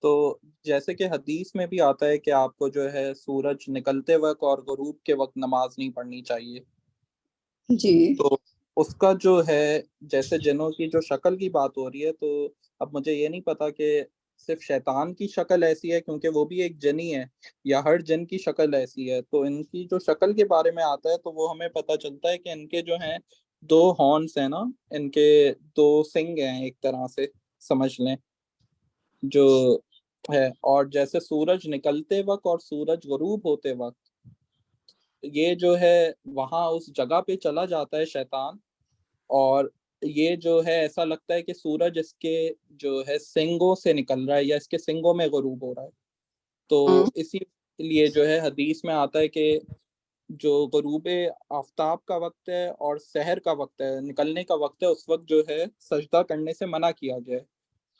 تو جیسے کہ حدیث میں بھی آتا ہے کہ آپ کو جو ہے سورج نکلتے وقت اور غروب کے وقت نماز نہیں پڑھنی چاہیے. جی. تو اس کا جو ہے جیسے جنوں کی جو شکل کی بات ہو رہی ہے تو اب مجھے یہ نہیں پتا کہ صرف شیطان کی شکل ایسی ہے کیونکہ وہ بھی ایک جنی ہے یا ہر جن کی شکل ایسی ہے. تو ان کی جو شکل کے بارے میں آتا ہے تو وہ ہمیں پتہ چلتا ہے کہ ان کے جو ہیں 2 ہارنس ہیں نا، ان کے 2 سنگ ہیں ایک طرح سے سمجھ لیں جو ہے. اور جیسے سورج نکلتے وقت اور سورج غروب ہوتے وقت یہ جو ہے وہاں اس جگہ پہ چلا جاتا ہے شیطان، اور یہ جو ہے ایسا لگتا ہے کہ سورج اس کے جو ہے سنگوں سے نکل رہا ہے یا اس کے سنگوں میں غروب ہو رہا ہے. تو اسی لیے جو ہے حدیث میں آتا ہے کہ جو غروب آفتاب کا وقت ہے اور سحر کا وقت ہے، نکلنے کا وقت ہے، اس وقت جو ہے سجدہ کرنے سے منع کیا گیا ہے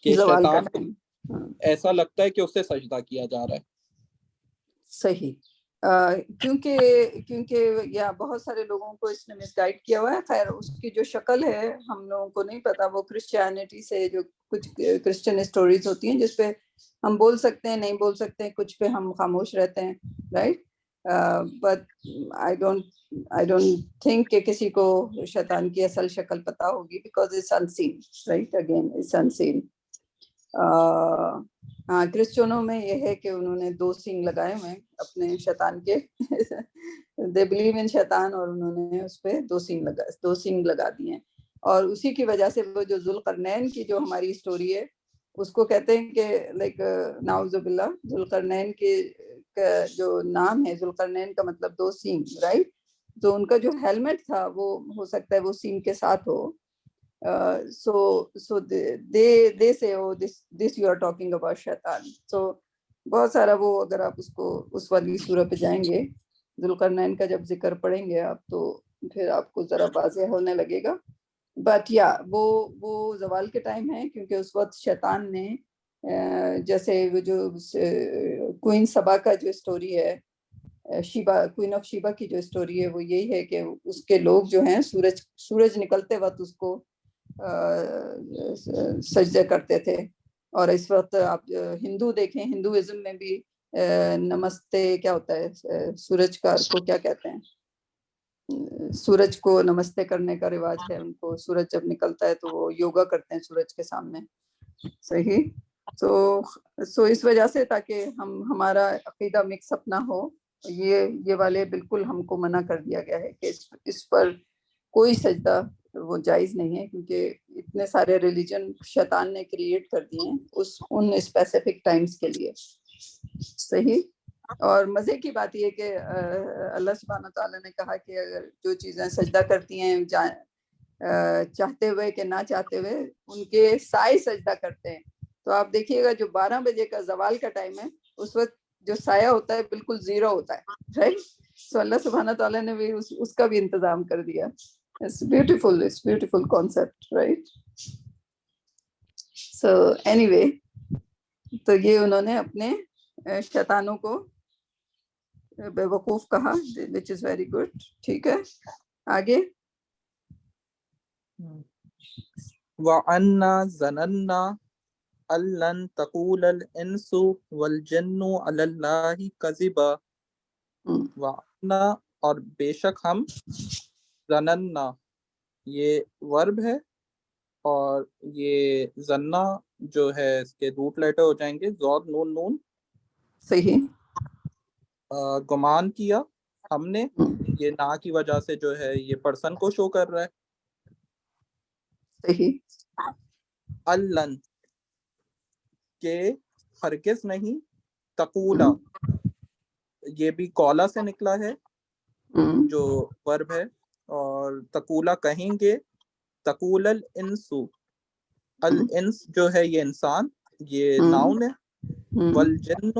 کہ زوال کا شیطان ٹائم. ایسا لگتا ہے کہ اسے سجدہ کیا جا رہا ہے. صحیح. کیونکہ یا بہت سارے لوگوں کو اس نے مس گائیڈ کیا ہوا ہے. خیر اس کی جو شکل ہے ہم لوگوں کو نہیں پتا، وہ کرسچینٹی سے جو کچھ کرسچن اسٹوریز ہوتی ہیں جس پہ ہم بول سکتے ہیں نہیں بول سکتے ہیں، کچھ پہ ہم خاموش رہتے ہیں. Right. But I don't think کہ کسی کو شیطان کی اصل شکل پتا ہوگی because it's unseen. Right. Again it's unseen. ہاں کرسچنوں میں یہ ہے کہ انہوں نے 2 سینگ لگائے ہوئے ہیں اپنے شیطان کے. دے بلیو ان شیطان، اور انہوں نے اس پہ 2 سینگ لگا دیے ہیں. اور اسی کی وجہ سے وہ جو ذوالقرنین کی جو ہماری اسٹوری ہے اس کو کہتے ہیں کہ لائک نعوذ باللہ ذوالقرنین کے جو نام ہے ذوالقرنین کا مطلب 2 سینگ. رائٹ. تو ان کا جو ہیلمٹ تھا وہ ہو سکتا ہے وہ سینگ کے ساتھ ہو. So they say oh this you are talking about شیطان. So بہت سارا وہ اگر آپ اس کو اس والی سورہ پہ جائیں گے ذوالقرنین کا جب ذکر پڑھیں گے آپ تو پھر آپ کو ذرا واضح ہونے لگے گا. بٹ یا وہ زوال کے ٹائم ہے کیونکہ اس وقت شیطان نے جیسے وہ جو کوئن سبا کا جو اسٹوری ہے شیبا، کوئین آف شیبا کی جو اسٹوری ہے وہ یہی ہے کہ اس کے لوگ جو ہیں سورج نکلتے وقت اس کو سجدے کرتے تھے. اور اس وقت آپ ہندو دیکھیں، ہندوازم میں بھی نمستے کیا ہوتا ہے، سورج کا کو کیا کہتے ہیں، سورج کو نمستے کرنے کا رواج ہے ان کو. سورج جب نکلتا ہے تو وہ یوگا کرتے ہیں سورج کے سامنے. صحیح. سو اس وجہ سے تاکہ ہمارا عقیدہ مکس اپ نہ ہو، یہ والے بالکل ہم کو منع کر دیا گیا ہے کہ اس پر کوئی سجدہ وہ جائز نہیں ہے کیونکہ اتنے سارے ریلیجن شیطان نے کریٹ کر دیے ہیں ان اسپیسیفک ٹائمز کے لیے. صحیح. اور مزے کی بات یہ کہ اللہ سبحانہ تعالیٰ نے کہا کہ اگر جو چیزیں سجدہ کرتی ہیں چاہتے ہوئے کہ نہ چاہتے ہوئے ان کے سائے سجدہ کرتے ہیں. تو آپ دیکھیے گا جو 12 بجے کا زوال کا ٹائم ہے اس وقت جو سایہ ہوتا ہے بالکل 0 ہوتا ہے. رائٹ. سو اللہ سبحانہ تعالیٰ نے بھی اس کا بھی انتظام کر دیا. It's beautiful concept, right? So anyway, تو یہ انہوں نے اپنے شیطانوں کو بیوقوف کہا, which is very good. ٹھیک ہے, آگے. وَأَنَّا ظَنَنَّا أَن لَّن تَقُولَ الْإِنسُ وَالْجِنُّ عَلَى اللَّهِ كَذِبًا. وَأَنَّا اور بے شک ہم, ظَنَنَّا یہ ورب ہے, اور یہ ظنّا جو ہے اس کے روٹ لیٹر ہو جائیں گے ضاد نون نون. صحیح. گمان کیا ہم نے, یہ نا کی وجہ سے جو ہے یہ پرسن کو شو کر رہا ہے. صحیح. اللن کہ ہرگز نہیں, تقولا یہ بھی قولا سے نکلا ہے جو ورب ہے, اور تقولا کہیں گے, تقول الانسو, الانس جو ہے یہ انسان, یہ ناؤن ہے, والجن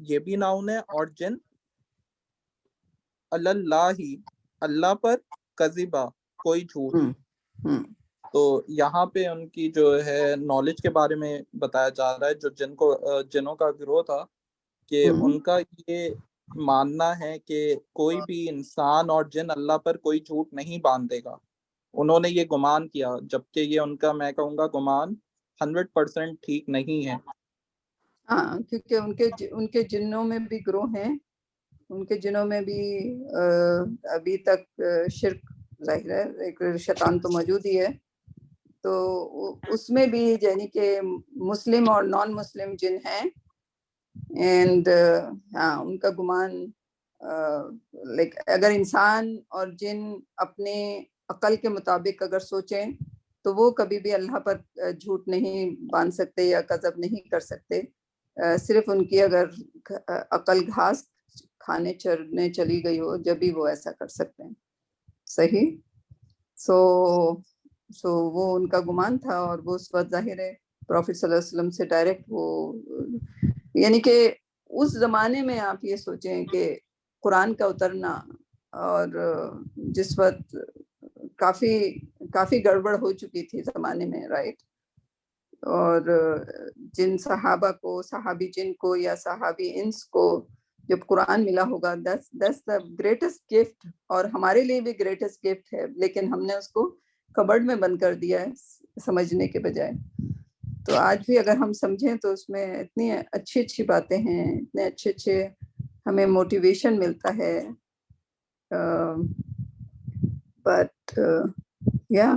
یہ بھی ناؤن ہے, اور جن, اللہ اللہ پر, کذبا کوئی جھوٹ. تو یہاں پہ ان کی جو ہے نالج کے بارے میں بتایا جا رہا ہے, جو جنوں کا گروہ تھا, کہ ان کا یہ ماننا ہے کہ کوئی بھی انسان اور جن اللہ پر کوئی جھوٹ نہیں باندھے گا. انہوں نے یہ گمان کیا, جبکہ یہ ان کا, میں کہوں گا, گمان 100% ٹھیک نہیں ہے. ہاں, کیونکہ ان کے جنوں میں بھی گروہ ہیں, ان کے جنوں میں بھی ابھی تک شرک ظاہر ہے, ایک شیطان تو موجود ہی ہے, تو اس میں بھی یعنی کہ مسلم اور نان مسلم جن ہیں. اینڈ ہاں, ان کا گمان لائک اگر انسان اور جن اپنے عقل کے مطابق اگر سوچیں تو وہ کبھی بھی اللہ پر جھوٹ نہیں باندھ سکتے یا کذب نہیں کر سکتے. صرف ان کی اگر عقل گھاس کھانے چرنے چلی گئی ہو جبھی وہ ایسا کر سکتے ہیں. صحیح. سو وہ ان کا گمان تھا, اور وہ اس وقت ظاہر ہے پروفٹ صلی اللہ علیہ وسلم سے ڈائریکٹ وہ, یعنی کہ اس زمانے میں آپ یہ سوچیں کہ قرآن کا اترنا, اور جس وقت کافی گڑبڑ ہو چکی تھی زمانے میں, رائٹ, اور جن صحابہ کو, صحابی جن کو یا صحابی انس کو جب قرآن ملا ہوگا, that's the greatest gift, اور ہمارے لیے بھی greatest gift ہے, لیکن ہم نے اس کو کبرڈ میں بند کر دیا ہے سمجھنے کے بجائے. تو آج بھی اگر ہم سمجھیں تو اس میں اتنی اچھی اچھی باتیں ہیں, اتنے اچھے ہمیں موٹیویشن ملتا ہے. But yeah,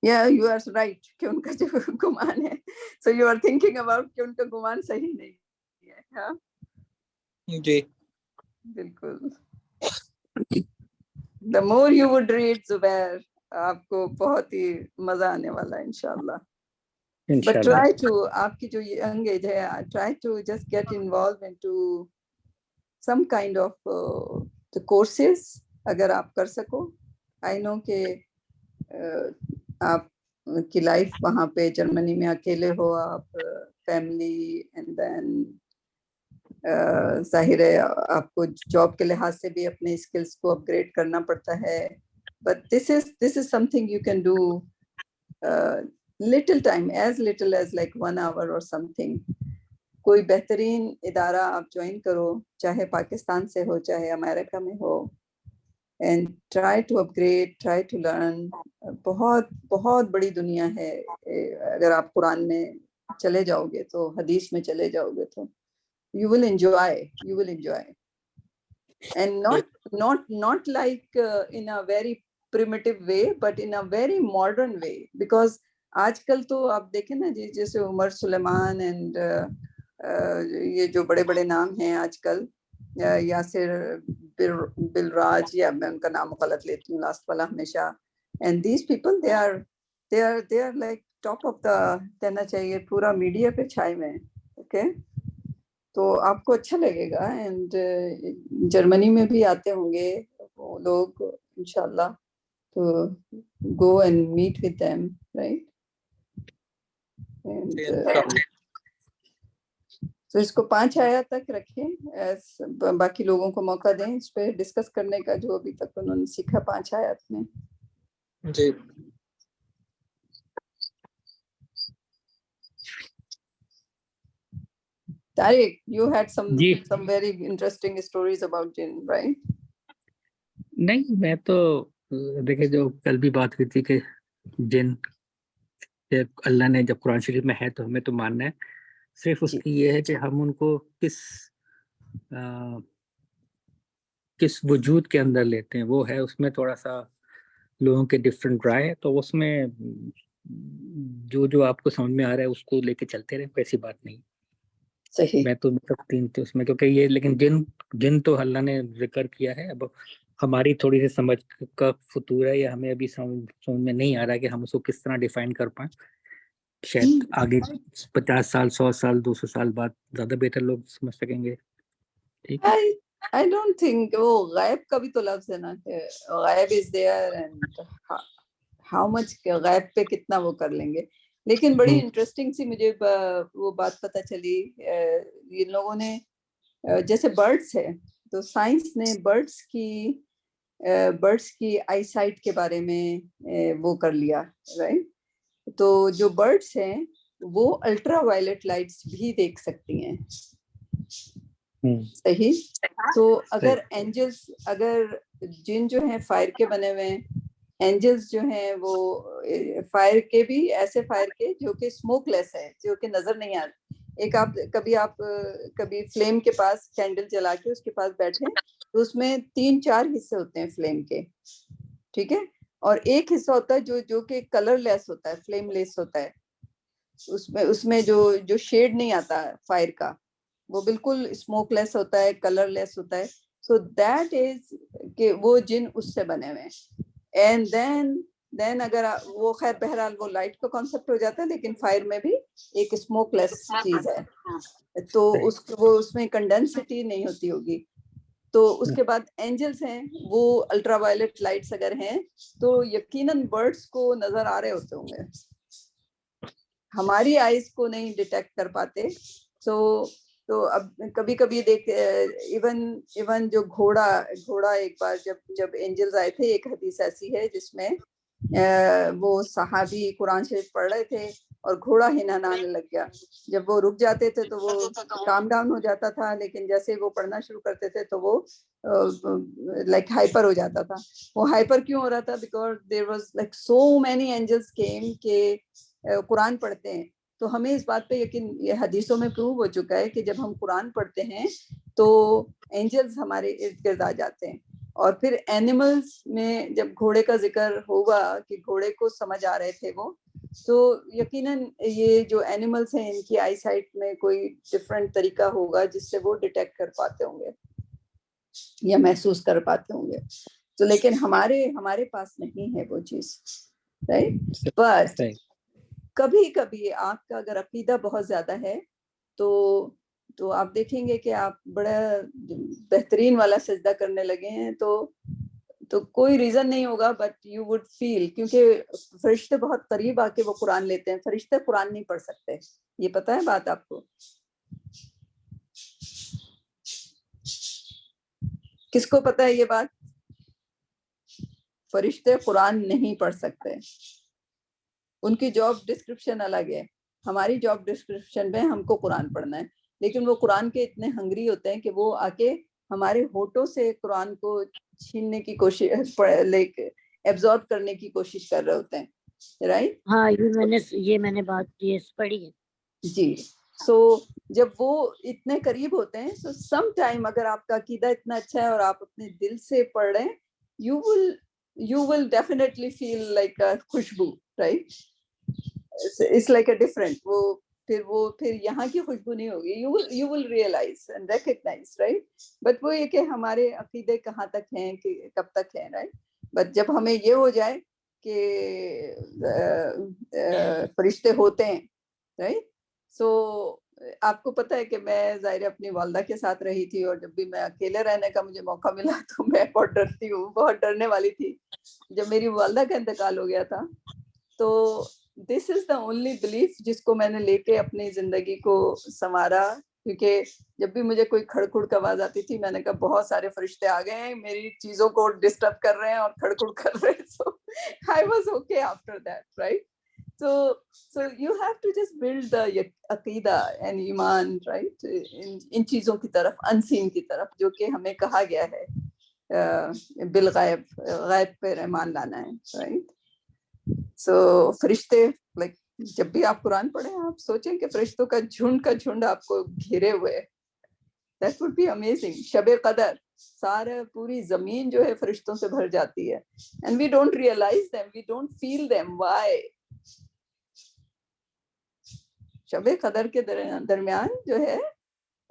you are right کہ ان کا جو گمان ہے, so you are thinking about کہ ان کا گمان صحیح نہیں ہے. ہاں جی بالکل. the more you would read زبیر, آپ کو بہت ہی مزہ آنے والا ہے انشاءاللہ. But try to, آپ کی جو young age ہے, try to just get involved into some kind of the courses اگر آپ کر سکو. I know کہ آپ کی لائف وہاں پہ جرمنی میں اکیلے ہو آپ, فیملی, اینڈ دین ظاہر ہے آپ کو جاب کے لحاظ سے بھی اپنے اسکلس کو اپ گریڈ کرنا پڑتا ہے. But this is something you can do little time, as little as like 1 hour or something. کوئی بہترین ادارہ آپ جوائن کرو, چاہے پاکستان سے ہو چاہے امریکہ میں ہو, and try to upgrade, try to learn. بہت بہت بڑی دنیا ہے. اگر آپ قرآن میں چلے جاؤ گے تو, حدیث میں چلے جاؤ گے تو you will enjoy, and not like in a very primitive way, but in a very modern way, because آج کل تو آپ دیکھیں نا جی, جیسے عمر سلیمان اینڈ یہ جو بڑے بڑے نام ہیں آج کل, یاسر بالراج, یا میں ان کا نام غلط لیتی ہوں لاسٹ والا ہمیشہ, and these people they are like top of the, کہنا چاہیے پورا میڈیا پہ چھائے ہوئے ہیں. اوکے, تو آپ کو اچھا لگے گا. اینڈ جرمنی میں بھی آتے ہوں گے وہ لوگ انشاءاللہ, تو go and meet with them, right? تو اس کو 5 آیات تک رکھیں, باقی لوگوں کو موقع دیں اس پہ ڈسکس کرنے کا جو ابھی تک انہوں نے سیکھا 5 آیات میں. جی Tariq, you had G some very interesting stories about jinn, right? نہیں میں تو دیکھیں جو کل بھی بات ہوئی تھی کہ جن کہ اللہ نے جب قرآن شریف میں ہے تو ہمیں تو ماننا ہے، صرف اس جی کی یہ ہے کہ ہم ان کو کس وجود کے اندر لیتے ہیں، وہ ہے اس میں تھوڑا سا لوگوں کے ڈفرینٹ رائے، تو اس میں جو آپ کو سمجھ میں آ رہا ہے اس کو لے کے چلتے رہے، ایسی بات نہیں. صحیح. میں تو تین تھے اس میں، کیونکہ یہ لیکن جن تو اللہ نے ذکر کیا ہے. اب ہماری تھوڑی سی سمجھ کا فطور ہے، یا ہمیں ابھی سمجھ میں نہیں آ رہا کہ ہم اس کو کس طرح ڈیفائن کر پائیں. شاید آگے 50 سال 100 سال 200 سال بعد زیادہ بہتر لوگ سمجھ سکیں گے. ٹھیک ہے. I don't think وہ غیب کا بھی تو لفظ ہے نا کہ غیب is there and how much غیب پہ کتنا وہ کر لیں گے. لیکن بڑی انٹرسٹنگ سی مجھے وہ بات پتہ چلی، ان لوگوں نے جیسے برڈس ہے تو سائنس نے برڈس کی آئی سائٹ کے بارے میں وہ کر لیا، رائٹ. تو جو برڈس ہیں وہ الٹرا وائلٹ لائٹس بھی دیکھ سکتی ہیں. صحیح. تو اگر اینجلس، اگر جن جو ہیں فائر کے بنے ہوئے ہیں، اینجلس جو ہیں وہ فائر کے بھی ایسے فائر کے جو کہ اسموک لیس ہے، جو کہ نظر نہیں آتے. ایک آپ کبھی فلیم کے پاس کینڈل جلا کے اس کے پاس بیٹھیں تو اس میں 3-4 حصے ہوتے ہیں فلیم کے، ٹھیک ہے، اور ایک حصہ ہوتا ہے جو کہ کلر لیس ہوتا ہے، فلیم لیس ہوتا ہے. اس میں جو شیڈ نہیں آتا فائر کا، وہ بالکل اسموک لیس ہوتا ہے، کلر لیس ہوتا ہے. سو دیٹ از کہ وہ جن اس سے بنے ہوئے ہیں. اینڈ دین اگر وہ خیر بہرحال وہ لائٹ کا کانسیپٹ ہو جاتا ہے، لیکن فائر میں بھی ایک اسموک لیس چیز ہے، تو وہ اس میں کنڈینسٹی نہیں ہوتی ہوگی. تو اس کے بعد اینجلس ہیں، وہ الٹرا وائلٹ لائٹس اگر ہیں تو یقیناً برڈس کو نظر آ رہے ہوتے ہوں گے، ہماری آئیز کو نہیں ڈیٹیکٹ کر پاتے. تو اب کبھی کبھی دیکھ ایون جو گھوڑا ایک بار جب اینجلز آئے تھے، ایک حدیث ایسی ہے جس میں وہ صحابی قرآن شریف پڑھ رہے تھے اور گھوڑا ہنہنانے لگ گیا. جب وہ رک جاتے تھے تو وہ کام ڈاؤن ہو جاتا تھا، لیکن جیسے وہ پڑھنا شروع کرتے تھے تو وہ لائک ہائپر ہو جاتا تھا. وہ ہائپر کیوں ہو رہا تھا؟ Because there was like so many angels came کہ قرآن پڑھتے ہیں. تو ہمیں اس بات پہ یقین، یہ حدیثوں میں پروو ہو چکا ہے کہ جب ہم قرآن پڑھتے ہیں تو اینجلز ہمارے ارد گرد آ جاتے ہیں. اور پھر اینیملز میں جب گھوڑے کا ذکر ہوگا کہ گھوڑے کو سمجھ آ رہے تھے وہ، تو یقیناً یہ جو اینیملز ہیں ان کی آئی سائٹ میں کوئی ڈفرینٹ طریقہ ہوگا جس سے وہ ڈیٹیکٹ کر پاتے ہوں گے یا محسوس کر پاتے ہوں گے. تو لیکن ہمارے پاس نہیں ہے وہ چیز، رائٹ. بٹ کبھی کبھی آپ کا اگر عقیدہ بہت زیادہ ہے تو آپ دیکھیں گے کہ آپ بڑا بہترین والا سجدہ کرنے لگے ہیں تو کوئی ریزن نہیں ہوگا، بٹ یو وڈ فیل، کیونکہ فرشتے بہت قریب آ کے وہ قرآن لیتے ہیں. فرشتے قرآن نہیں پڑھ سکتے، یہ پتہ ہے بات آپ کو؟ کس کو پتہ ہے یہ بات؟ فرشتے قرآن نہیں پڑھ سکتے. ان کی جاب ڈسکرپشن الگ ہے، ہماری جاب ڈسکرپشن میں ہم کو قرآن پڑھنا ہے، لیکن وہ قرآن کے اتنے ہنگری ہوتے ہیں کہ وہ آ کے ہمارے ہونٹوں سے قرآن کو چھیننے کی کوشش، لائک ایبزارب کرنے کی کوشش کر رہے ہوتے ہیں، رائٹ. ہاں یہ میں نے بات یہ پڑھی ہے. جی. سو جب وہ اتنے قریب ہوتے ہیں، سو سم ٹائم اگر آپ کا عقیدہ اتنا اچھا ہے اور آپ اپنے دل سے پڑھ رہے ہیں، you will definitely feel like a خوشبو، right. It's like a different، وہ پھر یہاں کی خوشبو نہیں ہوگی. you will realize and recognize، right. but وہ یہ کہ ہمارے عقیدے کہاں تک ہیں، کہ کب تک ہیں، right. but جب ہمیں یہ ہو جائے کہ فرشتے ہوتے ہیں، right. سو آپ کو پتہ ہے کہ میں ظاہر اپنی والدہ کے ساتھ رہی تھی، اور جب بھی میں اکیلے رہنے کا مجھے موقع ملا تو میں بہت ڈرتی ہوں، بہت ڈرنے والی تھی. جب میری والدہ کا انتقال ہو گیا تھا تو دس از دا اونلی بلیف جس کو میں نے لے کے اپنی زندگی کو سنوارا. کیونکہ جب بھی مجھے کوئی کھڑ کھڑ کی آواز آتی تھی، میں نے کہا بہت سارے فرشتے آ گئے ہیں، میری چیزوں کو ڈسٹرب کر رہے ہیں اور کھڑ کھڑ کر رہے ہیں. So I was okay after that, right. So you have to just build the aqeeda and iman, right, in چیزوں کی طرف, unseen کی طرف, جو کہ ہمیں کہا گیا ہے بالغیب, غیب پر ایمان لانا ہے, right. So فرشتے, like جب بھی آپ قرآن پڑھیں آپ سوچیں کہ فرشتوں کا جھنڈ آپ کو گھیرے ہوئے, that would be amazing. شب قدر سارا پوری زمین جو ہے فرشتوں سے بھر جاتی ہے, and we don't realize them, we don't feel them. Why? شب قدر کے درمیان جو ہے,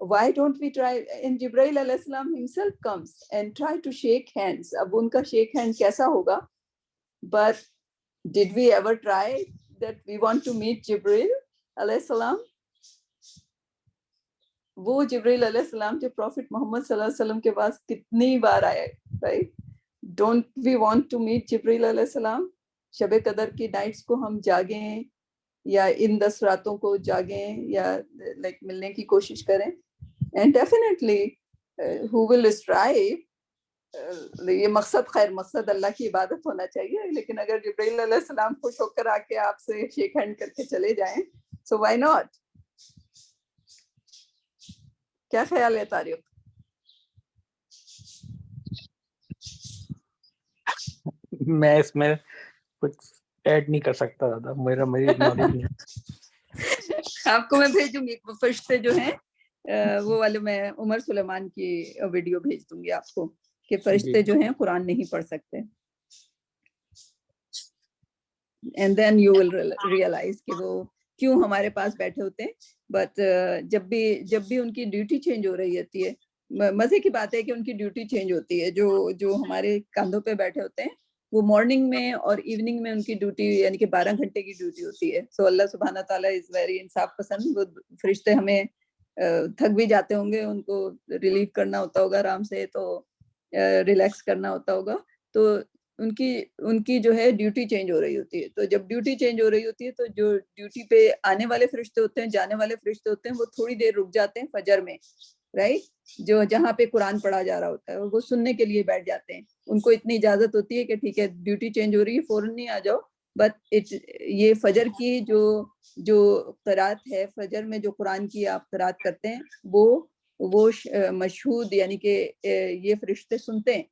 why don't we try, and Jibreel علیہ السلام himself comes and try to shake hands. اب ان کا shake hand کیسا ہوگا, but did we ever try that we want to meet Jibreel علیہ السلام? وہ جبریل علیہ السلام جو پروفٹ محمد صلی اللہ علیہ وسلم کے پاس کتنی بار آئے, right? Don't we want to meet جبریل علیہ السلام? شب قدر کی نائٹس کو ہم جاگیں, یا ان 10 راتوں کو جاگیں, یا لائک ملنے کی کوشش کریں. And definitely who will strive, یہ مقصد, خیر مقصد اللہ کی عبادت ہونا چاہیے, لیکن اگر جبریل علیہ السلام خوش ہو کر آ کے آپ سے شیک ہینڈ کر کے چلے جائیں, so why not? کیا خیال ہے طارق؟ میں اس میں کچھ ایڈ نہیں کر سکتا زیادہ, میری نالج نہیں. آپ کو میں بھیجوں گی فرشتے جو ہیں وہ والے, میں عمر سلیمان کی ویڈیو بھیج دوں گی آپ کو, کہ فرشتے جو ہیں قرآن نہیں پڑھ سکتے. And then you will realize کہ وہ کیوں ہمارے پاس بیٹھے ہوتے ہیں. بٹ جب بھی ان کی ڈیوٹی چینج ہو رہی ہوتی ہے, مزے کی بات ہے کہ ان کی ڈیوٹی چینج ہوتی ہے. جو ہمارے کاندھوں پہ بیٹھے ہوتے ہیں وہ مارننگ میں اور ایوننگ میں ان کی ڈیوٹی یعنی کہ 12 گھنٹے کی ڈیوٹی ہوتی ہے. سو اللہ سبحانہ تعالیٰ از ویری انصاف پسند. وہ فرشتے ہمیں تھک بھی جاتے ہوں گے, ان کو ریلیف کرنا ہوتا ہوگا آرام سے, تو ریلیکس کرنا ہوتا ہوگا, تو ان کی جو ہے ڈیوٹی چینج ہو رہی ہوتی ہے. تو جب ڈیوٹی چینج ہو رہی ہوتی ہے تو جو ڈیوٹی پہ آنے والے فرشتے ہوتے ہیں, جانے والے فرشتے ہوتے ہیں, وہ تھوڑی دیر رک جاتے ہیں فجر میں, رائٹ, جو جہاں پہ قرآن پڑھا جا رہا ہوتا ہے وہ سننے کے لیے بیٹھ جاتے ہیں. ان کو اتنی اجازت ہوتی ہے کہ ٹھیک ہے ڈیوٹی چینج ہو رہی ہے, فوراً نہیں آ جاؤ, بٹ یہ فجر کی جو قرات ہے, فجر میں جو قرآن کی آپ قرات کرتے ہیں وہ مشہود یعنی کہ یہ فرشتے سنتے ہیں,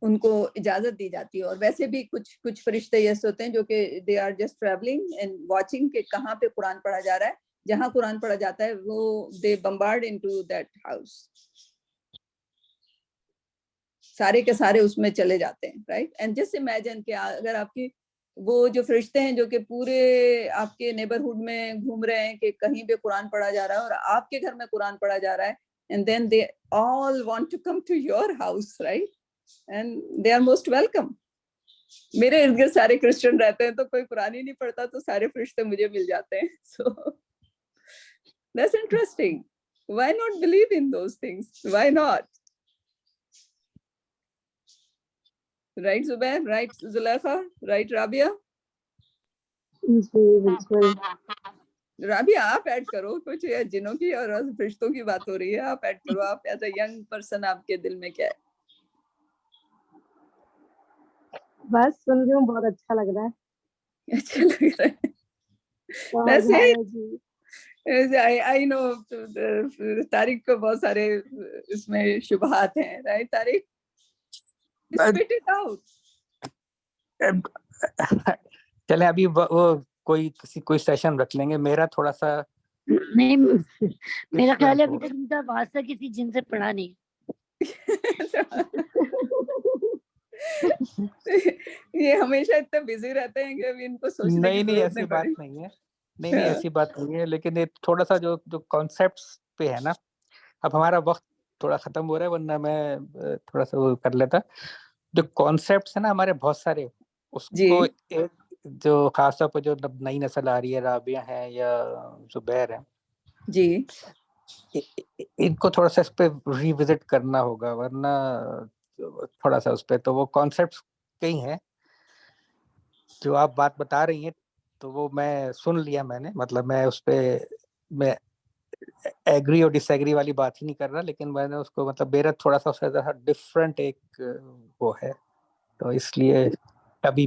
ان کو اجازت دی جاتی ہے. اور ویسے بھی کچھ فرشتے ایسے ہوتے ہیں جو کہ they are just travelling and watching کہ کہاں پہ قرآن پڑھا جا رہا ہے. جہاں قرآن پڑھا جاتا ہے وہ دے بمبارڈ انٹو دیٹ ہاؤس, سارے کے سارے اس میں چلے جاتے ہیں, رائٹ. اینڈ جسٹ امیجن کہ اگر آپ کی وہ جو فرشتے ہیں جو کہ پورے آپ کے نیبرہڈ میں گھوم رہے ہیں کہ کہیں پہ قرآن پڑھا جا رہا ہے, اور آپ کے گھر میں قرآن پڑھا جا رہا ہے, and then they all want to come to your house, right, and they are most welcome. میرے ارد گرد سارے کرسچن رہتے ہیں, تو کوئی قرآن ہی نہیں پڑھتا, تو سارے فرشتے مجھے مل جاتے ہیں. So that's interesting. Why not believe in those things? Why not? Right, Zubair? Right, Zulaikha? Right, Rabia? جی بالکل. رابعہ آپ ایڈ کرو کچھ, جنوں کی اور فرشتوں کی بات ہو رہی ہے, آپ ایڈ کرو. آپ ایز اے ینگ پرسن آپ کے دل میں کیا ہے؟ بس سن کے بہت اچھا لگ رہا ہے. اچھا لگ رہا ہے. جی I know طارق کو بہت سارے اس میں شبہات ہیں, right Tariq? Spit it out. چلیں ابھی وہ کوئی سیشن رکھ لیں گے. میرا تھوڑا سا نہیں, میرا خیال ہے ابھی تک ان کا واسطہ کسی جن سے پڑھا نہیں. یہ ہمیشہ اتنے بزی رہتے ہیں کہ ابھی ان کو سوچنے کی نہیں ضرورت ایسی بات پڑی. نہیں ہے. نہیں ایسی بات نہیں ہے, لیکن یہ تھوڑا سا جو کانسیپٹس پہ ہے نا, اب ہمارا وقت تھوڑا ختم ہو رہا ہے, ورنہ میں تھوڑا سا وہ کر لیتا. جو کانسیپٹس ہیں نا ہمارے بہت سارے, اس کو جو خاص طور پہ جو نئی نسل آ رہی ہے, رابعہ ہے یا زبیر ہے, جی ان کو تھوڑا سا اس پہ ریوزٹ کرنا ہوگا, ورنہ تھوڑا سا اس پہ تو وہ کانسیپٹس کئی ہیں جو آپ بات بتا رہی ہیں, تو وہ میں سن لیا میں نے, مطلب میں اس پہ میں ایگری اور ڈس ایگری والی بات ہی نہیں کر رہا, لیکن میں نے اس کو مطلب میرا تھوڑا سا ڈفرینٹ ایک وہ ہے, تو اس لیے ابھی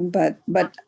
but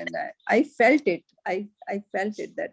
and I felt it that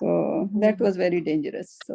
So that was very dangerous. So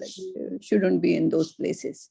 like shouldn't be in those places.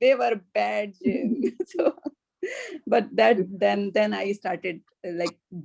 They were bad. So, but then I started like